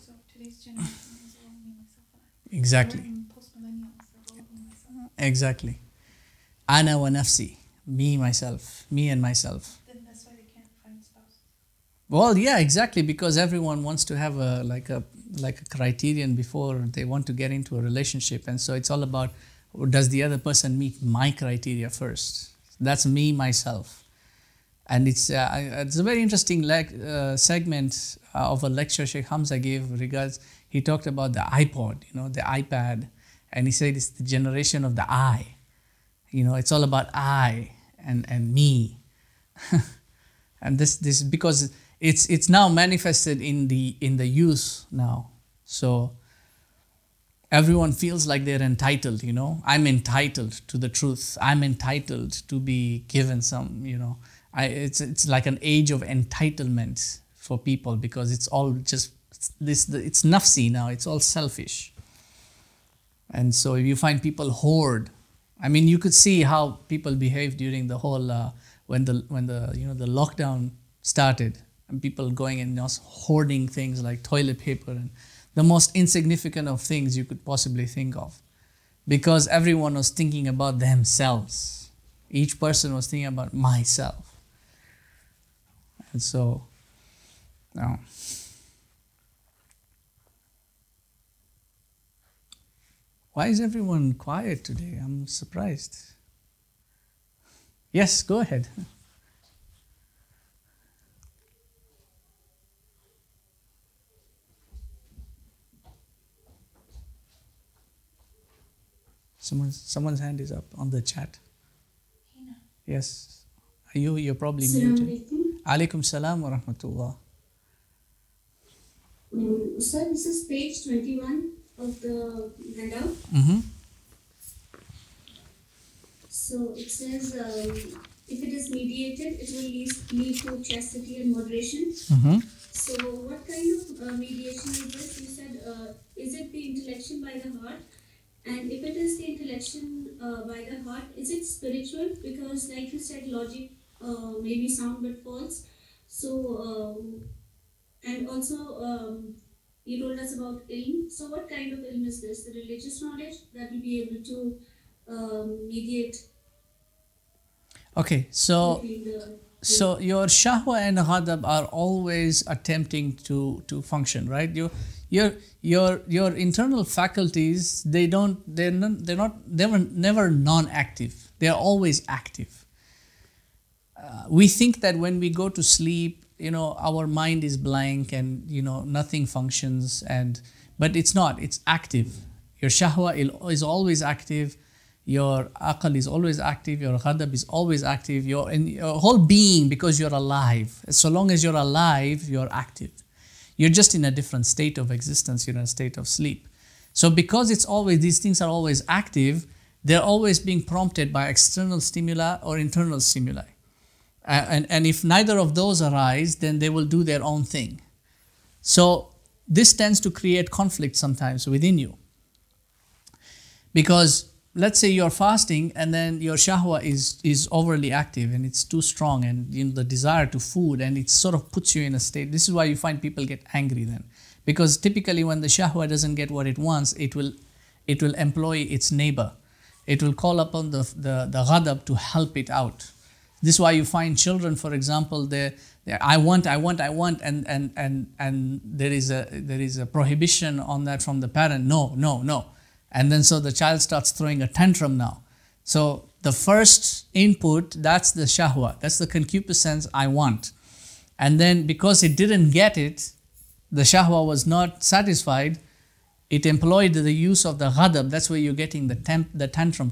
So today's generation is all me, myself, and I. Exactly. Post-millennials are all me, myself. Exactly. Ana wa nafsi. Me, myself. Me and myself. Then that's why they can't find spouses. Well, yeah, exactly, because everyone wants to have a criterion before they want to get into a relationship, and so it's all about, does the other person meet my criteria first? That's me, myself. And it's a very interesting segment of a lecture Sheikh Hamza gave he talked about the iPod, the iPad, and he said it's the generation of the I. It's all about I and me. And this because it's now manifested in the youth now. So everyone feels like they're entitled, I'm entitled to the truth. I'm entitled to be given some, it's like an age of entitlement for people because it's all just it's nafsi now. It's all selfish. And so you find people hoard. I mean, you could see how people behave during the whole when the lockdown started, and people going and hoarding things like toilet paper and the most insignificant of things you could possibly think of, because everyone was thinking about themselves. Each person was thinking about myself. And so No. Why is everyone quiet today? I'm surprised. Yes, go ahead. Someone's hand is up on the chat. Hina. Yes. You're probably Assalamu muted. alaikum. Alaikum salam wa rahmatullah. Sir, this is page 21 of the handout. Mm-hmm. So it says, if it is mediated, it will lead to chastity and moderation. Mm-hmm. So what kind of mediation is this? You said, is it the intellection by the heart? And if it is the intellection by the heart, is it spiritual? Because like you said, logic may be sound but false. So, and also you told us about ilm. So what kind of ilm is this? The religious knowledge that will be able to mediate Okay, so between the... so your shahwa and ghadab are always attempting to function, right? Your internal faculties, they're never non-active. They are always active. We think that when we go to sleep, our mind is blank and nothing functions, but it's not. It's active. Your shahwa is always active. Your aql is always active, your ghadab is always active, your whole being, because you're alive. So long as you're alive, you're active. You're just in a different state of existence, you're in a state of sleep. So because these things are always active, they're always being prompted by external stimuli or internal stimuli. And if neither of those arise, then they will do their own thing. So this tends to create conflict sometimes within you. Because let's say you're fasting and then your shahwa is overly active and it's too strong, and the desire to food, and it sort of puts you in a state. This is why you find people get angry then. Because typically when the shahwa doesn't get what it wants, it will employ its neighbor. It will call upon the ghadab to help it out. This is why you find children, for example, I want, and there is a prohibition on that from the parent. No. And then so the child starts throwing a tantrum now. So the first input, that's the shahwa, that's the concupiscence, I want. And then because it didn't get it, the shahwa was not satisfied, it employed the use of the ghadab. That's where you're getting the tantrum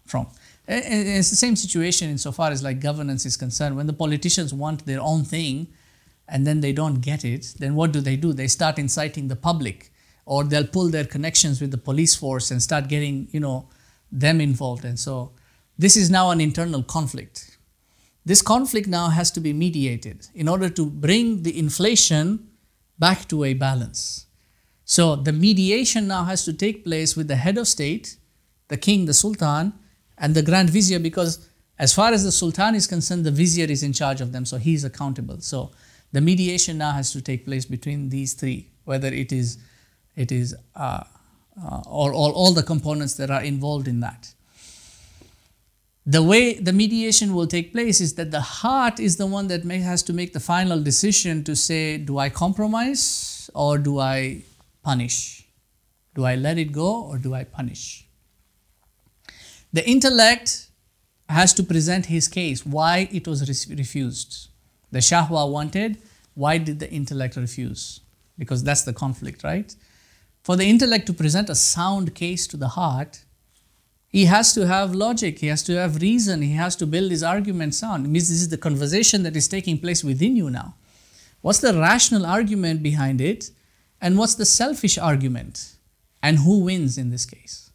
from. And it's the same situation insofar as like governance is concerned. When the politicians want their own thing and then they don't get it, then what do? They start inciting the public, or they'll pull their connections with the police force and start getting, them involved. And so this is now an internal conflict. This conflict now has to be mediated in order to bring the inflation back to a balance. So the mediation now has to take place with the head of state, the king, the sultan, and the grand vizier, because as far as the sultan is concerned, the vizier is in charge of them, so he is accountable. So the mediation now has to take place between these three, whether it is or all the components that are involved in that. The way the mediation will take place is that the heart is the one that has to make the final decision to say, do I compromise or do I punish? Do I let it go or do I punish? The intellect has to present his case, why it was refused. The shahwa wanted, why did the intellect refuse? Because that's the conflict, right? For the intellect to present a sound case to the heart, he has to have logic, he has to have reason, he has to build his argument sound. It means this is the conversation that is taking place within you now. What's the rational argument behind it? And what's the selfish argument? And who wins in this case?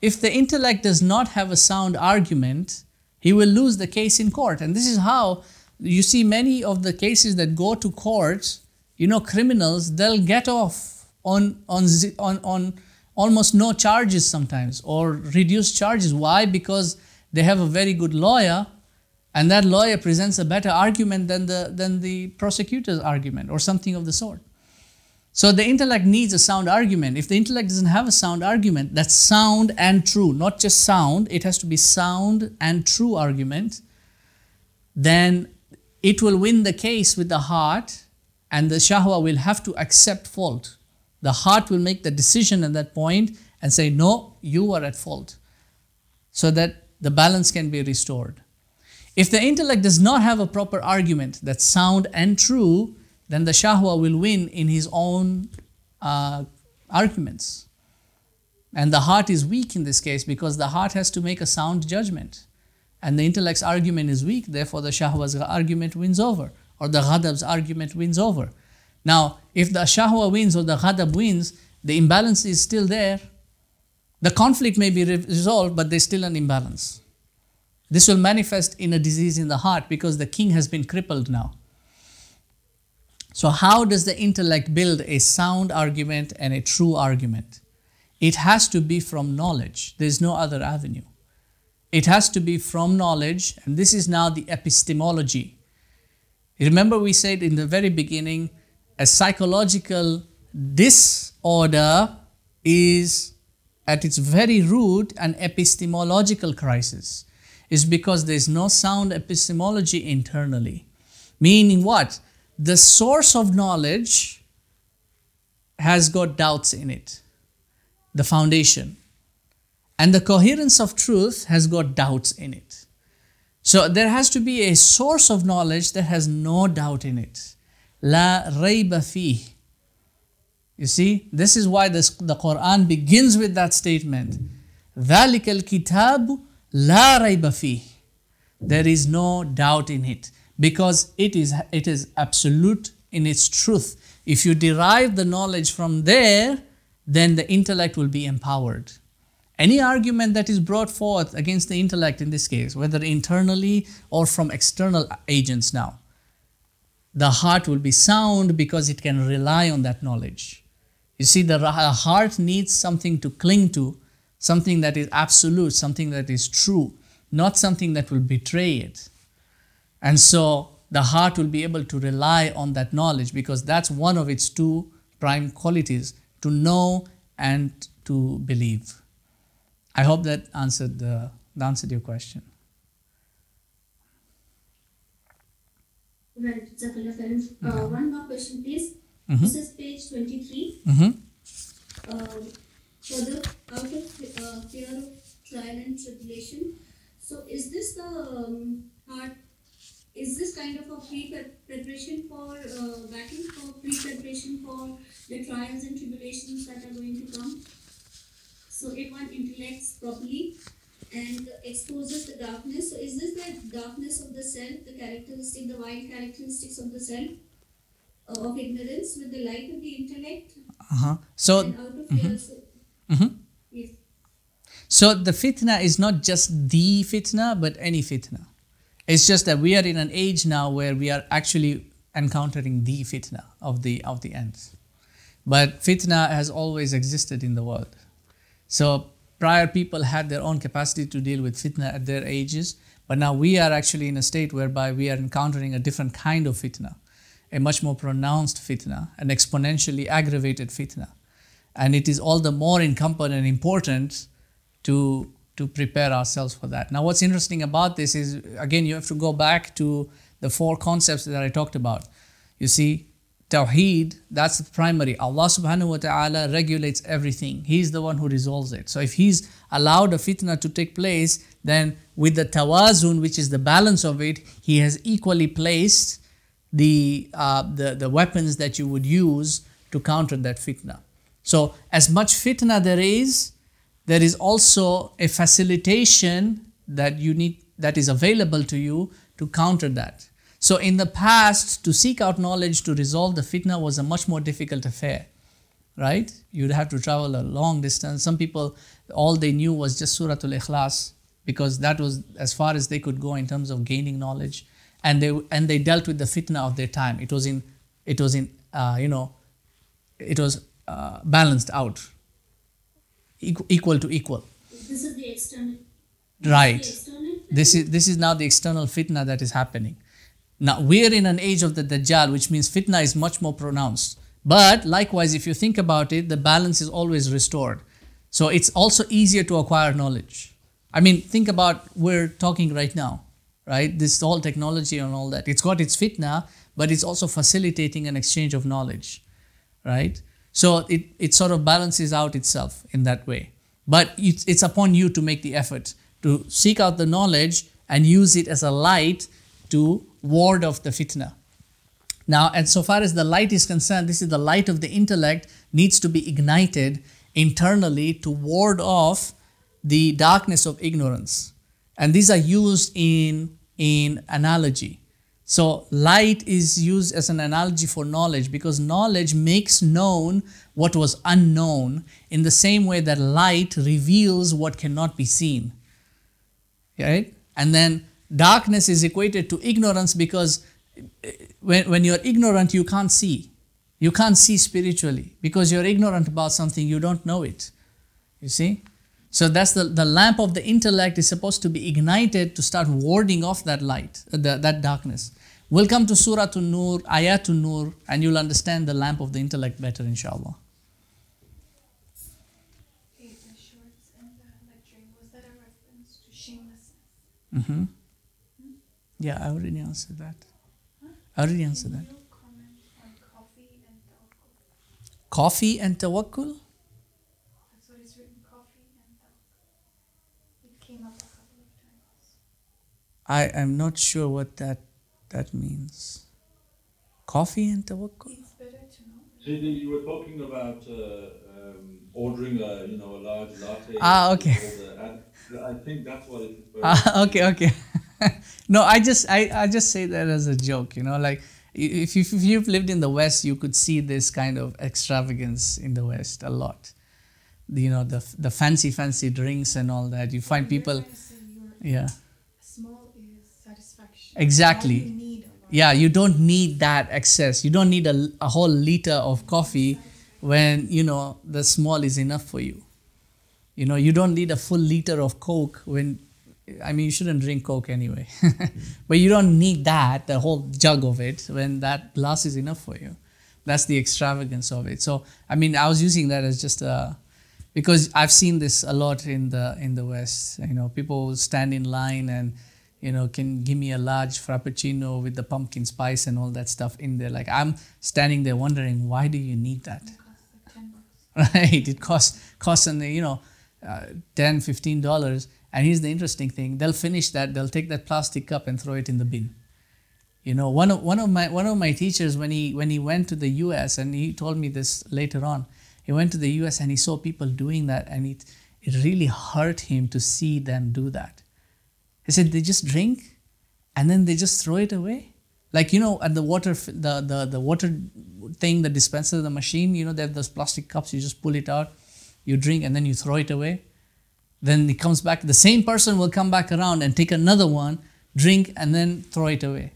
If the intellect does not have a sound argument, he will lose the case in court. And this is how you see many of the cases that go to court, criminals, they'll get off on almost no charges sometimes, or reduced charges. Why? Because they have a very good lawyer, and that lawyer presents a better argument than the prosecutor's argument, or something of the sort. So the intellect needs a sound argument. If the intellect doesn't have a sound argument, that's sound and true, not just sound, it has to be sound and true argument, then it will win the case with the heart, and the shahwa will have to accept fault. The heart will make the decision at that point and say, no, you are at fault, so that the balance can be restored. If the intellect does not have a proper argument that's sound and true, then the shahwa will win in his own arguments. And the heart is weak in this case because the heart has to make a sound judgment. And the intellect's argument is weak, therefore the shahwa's argument wins over, or the ghadab's argument wins over. Now, if the shahwa wins or the ghadab wins, the imbalance is still there. The conflict may be resolved, but there's still an imbalance. This will manifest in a disease in the heart because the king has been crippled now. So how does the intellect build a sound argument and a true argument? It has to be from knowledge. There's no other avenue. It has to be from knowledge, and this is now the epistemology. Remember we said in the very beginning, a psychological disorder is at its very root an epistemological crisis. It's because there's no sound epistemology internally. Meaning what? The source of knowledge has got doubts in it, the foundation. And the coherence of truth has got doubts in it. So there has to be a source of knowledge that has no doubt in it. La rayba fih. You see, this is why the Quran begins with that statement. ذَلِكَ الْكِتَابُ لَا رَيْبَ فِيهِ. There is no doubt in it, because it is absolute in its truth. If you derive the knowledge from there, then the intellect will be empowered. Any argument that is brought forth against the intellect in this case, whether internally or from external agents now, the heart will be sound because it can rely on that knowledge. You see, the heart needs something to cling to, something that is absolute, something that is true, not something that will betray it. And so the heart will be able to rely on that knowledge because that's one of its two prime qualities, to know and to believe. I hope that answered your question. Right, one more question, please. This is page 23. Further, out of fear of trial and tribulation. So, is this the heart? Is this kind of a pre-preparation for battle, for pre-preparation for the trials and tribulations that are going to come? So, if one intellects properly and exposes the darkness, so is this the darkness of the self, the characteristic, the wild characteristics of the self, of ignorance, with the light of the intellect? So, and out of fear, yes. So the fitna is not just the fitna, but any fitna. It's just that we are in an age now where we are actually encountering the fitna of the end. But fitna has always existed in the world. So prior people had their own capacity to deal with fitna at their ages, but now we are actually in a state whereby we are encountering a different kind of fitna, a much more pronounced fitna, an exponentially aggravated fitna. And it is all the more incumbent and important to prepare ourselves for that. Now what's interesting about this is, again, you have to go back to the four concepts that I talked about. You see, Tawheed, that's the primary. Allah subhanahu wa ta'ala regulates everything. He's the one who resolves it. So if He's allowed a fitna to take place, then with the tawazun, which is the balance of it, He has equally placed the weapons that you would use to counter that fitna. So as much fitna there is also a facilitation that you need, that is available to you to counter that. So in the past, to seek out knowledge to resolve the fitna was a much more difficult affair, right? You'd have to travel a long distance. Some people, all they knew was just Suratul Ikhlas, because that was as far as they could go in terms of gaining knowledge. And they dealt with the fitna of their time. It was balanced out, equal to equal. This is the external. Right. This This is now the external fitna that is happening. Now we're in an age of the Dajjal, which means fitna is much more pronounced. But likewise, if you think about it, the balance is always restored. So it's also easier to acquire knowledge. I mean, think about, we're talking right now, right? This whole technology and all that. It's got its fitna, but it's also facilitating an exchange of knowledge, right? So it sort of balances out itself in that way. But it's upon you to make the effort to seek out the knowledge and use it as a light to ward off the fitna. Now, and so far as the light is concerned, this is the light of the intellect needs to be ignited internally to ward off the darkness of ignorance. And these are used in analogy. So light is used as an analogy for knowledge because knowledge makes known what was unknown in the same way that light reveals what cannot be seen. Right? And then darkness is equated to ignorance because when you're ignorant, you can't see. You can't see spiritually because you're ignorant about something, you don't know it. You see? So that's the lamp of the intellect is supposed to be ignited to start warding off that light, that darkness. We'll come to Surah An-Nur, Ayat An-Nur, and you'll understand the lamp of the intellect better, inshallah. The shorts and the lecturing, was that a reference to shamelessness? Mm-hmm. Yeah, I already answered that. I already answered that. Can you comment on coffee and tawakkul? Coffee and tawakkul? That's what is written, coffee and tawakkul. It came up a couple of times. I am not sure what that means. Coffee and tawakkul? It's better to know. Sidi, you were talking about ordering a large latte. Okay. I think that's what it refers to. Okay. No, I just say that as a joke, like if you've lived in the West, you could see this kind of extravagance in the West a lot. The fancy drinks and all that. You find people, yeah. Small is satisfaction. Exactly. All you need a lot. Yeah, you don't need that excess. You don't need a whole liter of coffee when, the small is enough for you. You don't need a full liter of Coke when, you shouldn't drink Coke anyway. But you don't need the whole jug of it when that glass is enough for you. That's the extravagance of it. So, I was using that as just because I've seen this a lot in the West. People stand in line and, can give me a large frappuccino with the pumpkin spice and all that stuff in there. Like I'm standing there wondering, why do you need that? It costs like $10. Right? It costs $10, $15. And here's the interesting thing: they'll finish that, they'll take that plastic cup and throw it in the bin. One of my teachers when he went to the US, and he told me this later on, he went to the US and he saw people doing that, and it really hurt him to see them do that. He said they just drink and then they just throw it away. Like, at the water, the water thing, the dispenser, the machine, they have those plastic cups, you just pull it out, you drink and then you throw it away. Then it comes back, the same person will come back around and take another one, drink and then throw it away.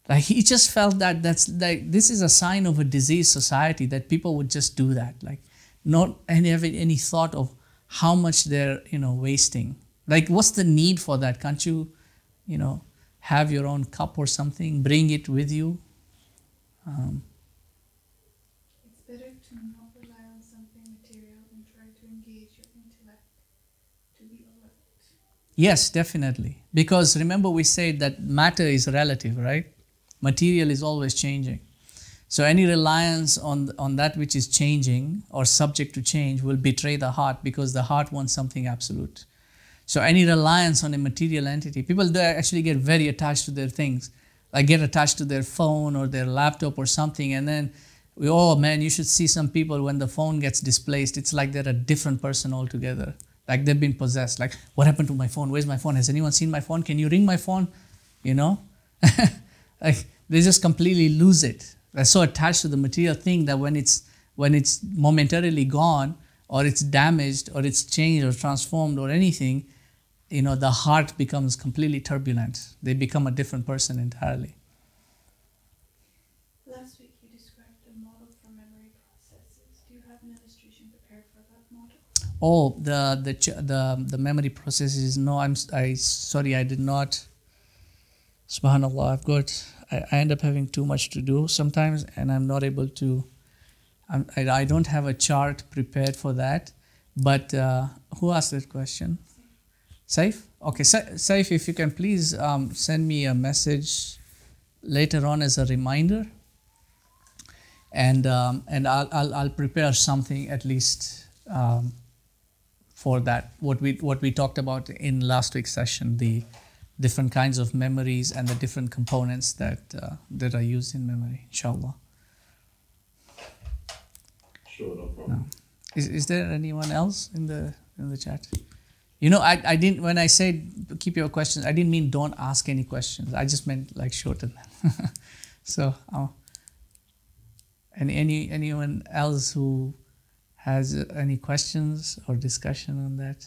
Like he just felt that this is a sign of a diseased society, that people would just do that. Like not have any thought of how much they're, wasting. Like what's the need for that? Can't you, have your own cup or something, bring it with you? It's better to not rely on something material and try to engage your intellect to be alert. Yes, definitely. Because remember we said that matter is relative, right? Material is always changing. So any reliance on that which is changing or subject to change will betray the heart, because the heart wants something absolute. So any reliance on a material entity, people do actually get very attached to their things, like get attached to their phone or their laptop or something, and then, oh man, you should see some people when the phone gets displaced, it's like they're a different person altogether. Like they've been possessed. Like, what happened to my phone? Where's my phone? Has anyone seen my phone? Can you ring my phone? Like they just completely lose it. They're so attached to the material thing that when it's momentarily gone, or it's damaged, or it's changed or transformed or anything, the heart becomes completely turbulent. They become a different person entirely. Last week you described a model for memory processes. Do you have an illustration prepared for that model? Oh, the memory processes. No, sorry, I did not. Subhanallah, I end up having too much to do sometimes, and I'm not able to. I don't have a chart prepared for that. But who asked that question? Saif? Okay, Saif, if you can please send me a message later on as a reminder, and I'll prepare something at least for that. What we talked about in last week's session, the different kinds of memories and the different components that are used in memory, inshallah. Sure, no problem. Is there anyone else in the chat? You know, I didn't, when I said keep your questions, I didn't mean don't ask any questions. I just meant like shorten them. So, anyone else who has any questions or discussion on that?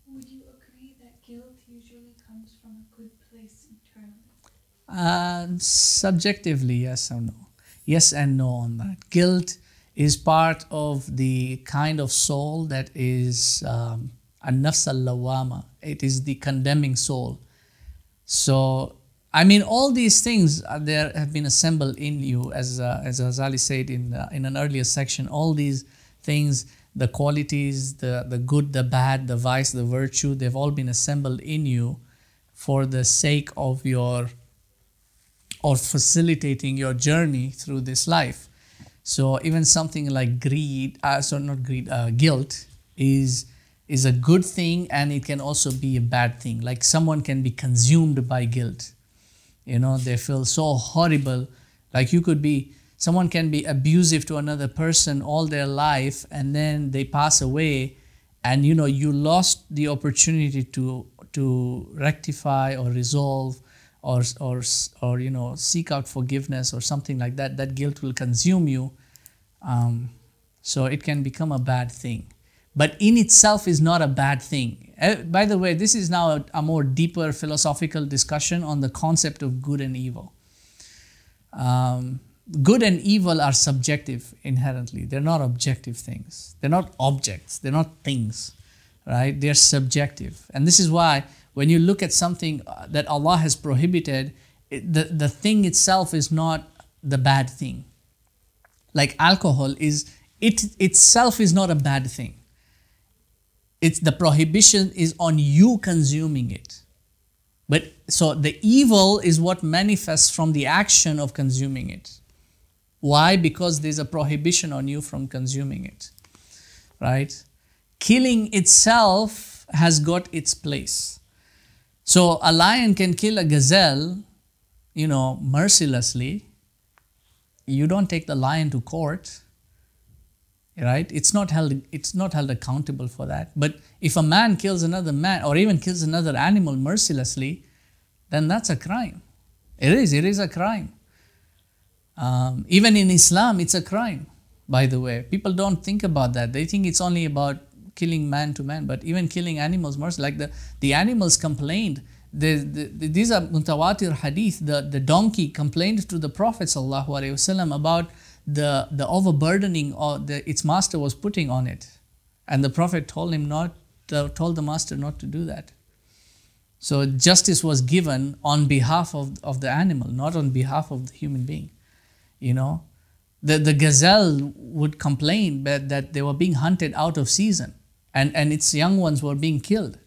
Would you agree that guilt usually comes from a good place internally? Subjectively, yes or no. Yes and no on that. Guilt is part of the kind of soul that is an-nafs al-lawama. It is the condemning soul. So, I mean, all these things there have been assembled in you, as Ghazali said in an earlier section. All these things, the qualities, the good, the bad, the vice, the virtue, they've all been assembled in you for the sake of facilitating your journey through this life. So even something like guilt is a good thing, and it can also be a bad thing. Like someone can be consumed by guilt. You know, they feel so horrible. Like someone can be abusive to another person all their life, and then they pass away, and you know, you lost the opportunity to rectify or resolve or you know, seek out forgiveness or something like that. That guilt will consume you. So it can become a bad thing. But in itself is not a bad thing. By the way, this is now a more deeper philosophical discussion on the concept of good and evil. Good and evil are subjective inherently. They're not objective things. They're not objects. They're not things, right? They're subjective. And this is why when you look at something that Allah has prohibited, the thing itself is not the bad thing. Like alcohol itself is not a bad thing. It's the prohibition is on you consuming it. But so the evil is what manifests from the action of consuming it. Why? Because there's a prohibition on you from consuming it, right? Killing itself has got its place. So a lion can kill a gazelle, you know, mercilessly. You don't take the lion to court, right? It's not held accountable for that. But if a man kills another man, or even kills another animal mercilessly, then that's a crime. It is a crime. Even in Islam, it's a crime, by the way. People don't think about that. They think it's only about killing man to man, but even killing animals mercilessly. Like the animals complained. These are mutawatir hadith. The donkey complained to the Prophet ﷺ about the overburdening its master was putting on it, and the Prophet told the master not to do that. So justice was given on behalf of the animal, not on behalf of the human being. You know, the gazelle would complain that they were being hunted out of season, and its young ones were being killed.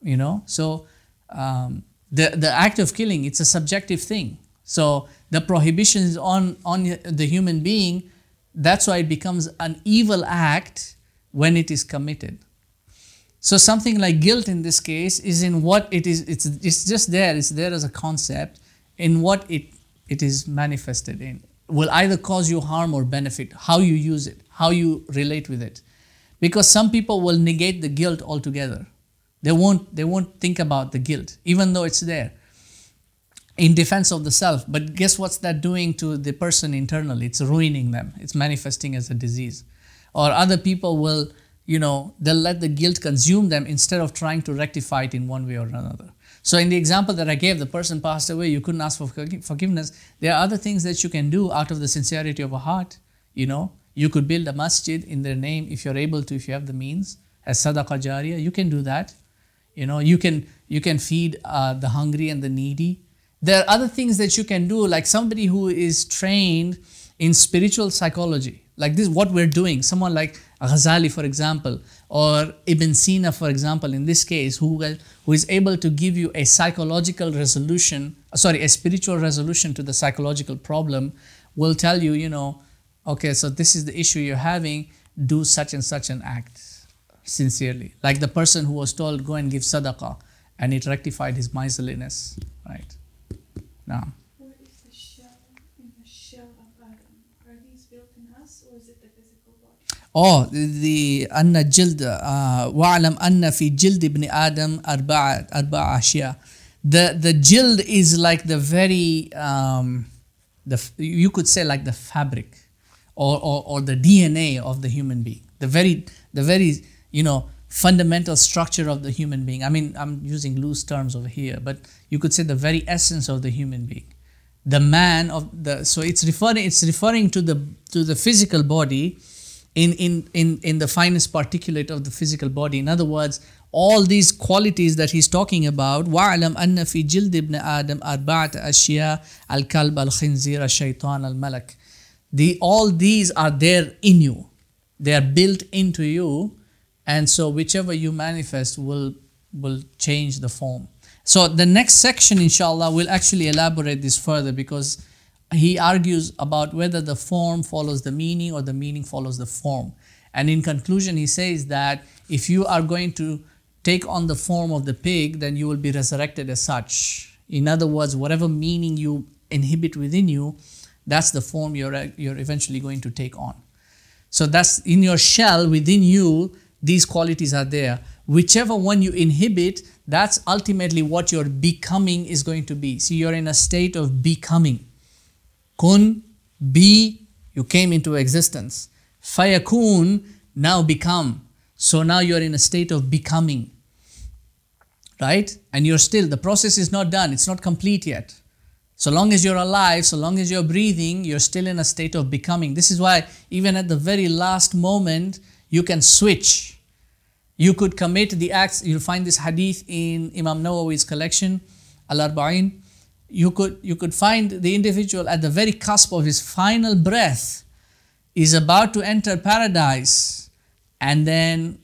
You know, so the act of killing, it's a subjective thing. So the prohibition is on the human being. That's why it becomes an evil act when it is committed. So something like guilt in this case is in what it is. It's just there. It's there as a concept. In what it is manifested in will either cause you harm or benefit. How you use it, how you relate with it. Because some people will negate the guilt altogether. They won't think about the guilt, even though it's there, in defense of the self. But guess what's that doing to the person internally? It's ruining them. It's manifesting as a disease. Or other people will, you know, they'll let the guilt consume them instead of trying to rectify it in one way or another. So in the example that I gave, the person passed away, you couldn't ask for forgiveness. There are other things that you can do out of the sincerity of a heart. You know, you could build a masjid in their name if you're able to, if you have the means, as sadaqah jariyah. You can do that. You know, you can feed the hungry and the needy. There are other things that you can do, like somebody who is trained in spiritual psychology, like this, what we're doing. Someone like Ghazali, for example, or Ibn Sina, for example, in this case, who is able to give you a psychological resolution, a spiritual resolution to the psychological problem, will tell you, okay, so this is the issue you're having, do such and such an act sincerely. Like the person who was told, go and give sadaqah, and it rectified his miserliness, right? Now, what is the shell in the shell of Adam? Are these built in us, or is it the physical body? the أن جلد وَاعْلَمْ أَنَّ فِي جِلْدِ ابْنِ آدَمْ أربع أشياء. The jild is like the very, you could say like the fabric or the DNA of the human being. The very fundamental structure of the human being. I mean, I'm using loose terms over here, but you could say the very essence of the human being. The man of the, so it's referring to the physical body in the finest particulate of the physical body. In other words, all these qualities that he's talking about, وَاعْلَمْ أَنَّ فِي جِلْدِ ابْنِ آدَمْ أَرْبَعَةَ أَشْيَاء الْكَلْبَ الْخِنْزِيرَ الشَّيْطَانَ الْمَلَكِ. All these are there in you. They are built into you. And so whichever you manifest will change the form. So the next section, inshallah, will actually elaborate this further, because he argues about whether the form follows the meaning or the meaning follows the form. And in conclusion, he says that if you are going to take on the form of the pig, then you will be resurrected as such. In other words, whatever meaning you inhibit within you, that's the form you're eventually going to take on. So that's in your shell within you. These qualities are there. Whichever one you inhibit, that's ultimately what your becoming is going to be. See, you're in a state of becoming. Kun, be, you came into existence. Fayakun, now become. So now you're in a state of becoming. Right? And you're still, the process is not done. It's not complete yet. So long as you're alive, so long as you're breathing, you're still in a state of becoming. This is why even at the very last moment, you can switch. You could commit the acts. You'll find this hadith in Imam Nawawi's collection, Al-Arba'in. You could find the individual at the very cusp of his final breath is about to enter paradise, and then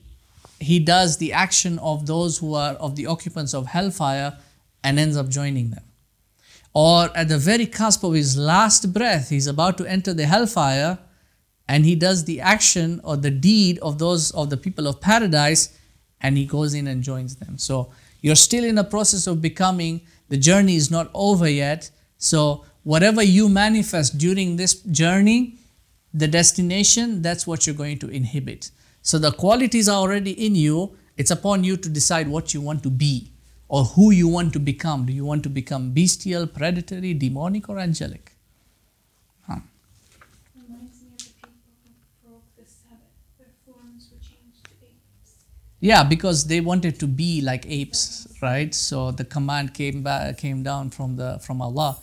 he does the action of those who are of the occupants of hellfire and ends up joining them. Or at the very cusp of his last breath, he's about to enter the hellfire, and he does the action or the deed of those of the people of paradise, and he goes in and joins them. So you're still in a process of becoming. The journey is not over yet. So whatever you manifest during this journey, the destination, that's what you're going to inhibit. So the qualities are already in you. It's upon you to decide what you want to be or who you want to become. Do you want to become bestial, predatory, demonic, or angelic? Yeah, because they wanted to be like apes, right? So the command came down from Allah,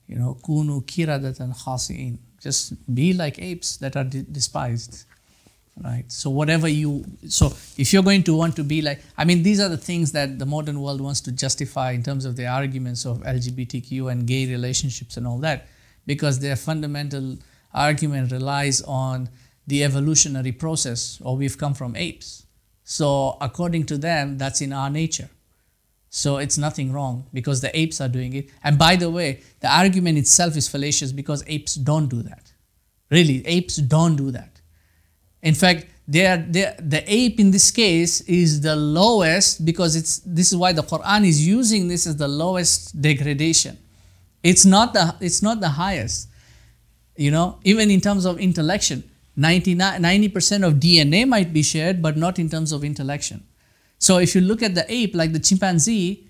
kunu kiradatan khasi'in. Just be like apes that are despised, right? So if you're going to want to be like, these are the things that the modern world wants to justify in terms of the arguments of LGBTQ and gay relationships and all that, because their fundamental argument relies on the evolutionary process, or we've come from apes. So according to them, that's in our nature. So it's nothing wrong because the apes are doing it. And by the way, the argument itself is fallacious because apes don't do that. Really, apes don't do that. In fact, the ape in this case is the lowest, because this is why the Quran is using this as the lowest degradation. It's not the highest. Even in terms of intellection, 90% of DNA might be shared, but not in terms of intellection. So if you look at the ape, like the chimpanzee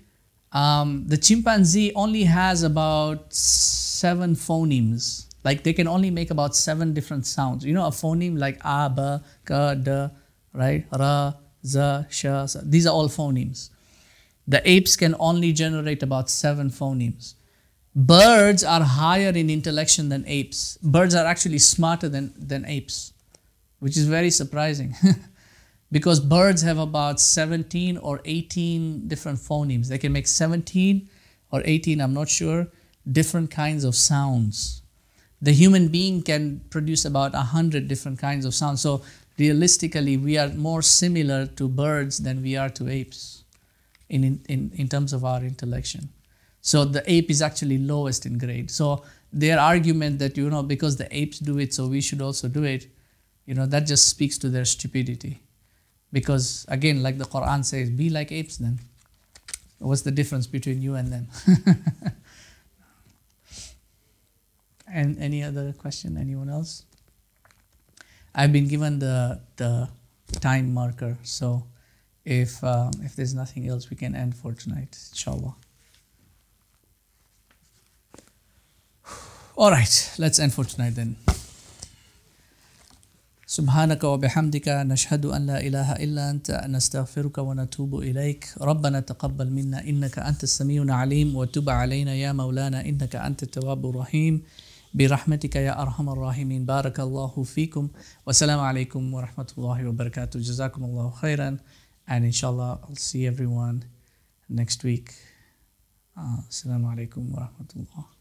only has about 7 phonemes. Like they can only make about 7 different sounds. A phoneme like a, b, k, d, right? Ra, za, sha, sa. These are all phonemes. The apes can only generate about 7 phonemes. Birds are higher in intellection than apes. Birds are actually smarter than apes, which is very surprising. Because birds have about 17 or 18 different phonemes. They can make 17 or 18, I'm not sure, different kinds of sounds. The human being can produce about 100 different kinds of sounds. So realistically, we are more similar to birds than we are to apes in terms of our intellection. So the ape is actually lowest in grade. So their argument that, because the apes do it, so we should also do it, that just speaks to their stupidity. Because again, like the Quran says, be like apes then. What's the difference between you and them? And any other question? Anyone else? I've been given the time marker, so if there's nothing else, we can end for tonight, inshallah. All right, let's end for tonight then. سبحانك وبحمدك نشهد أن لا إله إلا أنت نستغفرك ونتوب إليك ربنا تقبل منا إنك أنت السميع العليم وتب علينا يا مولانا إنك أنت التواب الرحيم برحمتك يا أرحم الراحمين بارك الله فيكم والسلام عليكم ورحمة الله وبركاته جزاكم الله خيرا and inshallah I'll see everyone next week. Assalamu alaikum wa rahmatullah.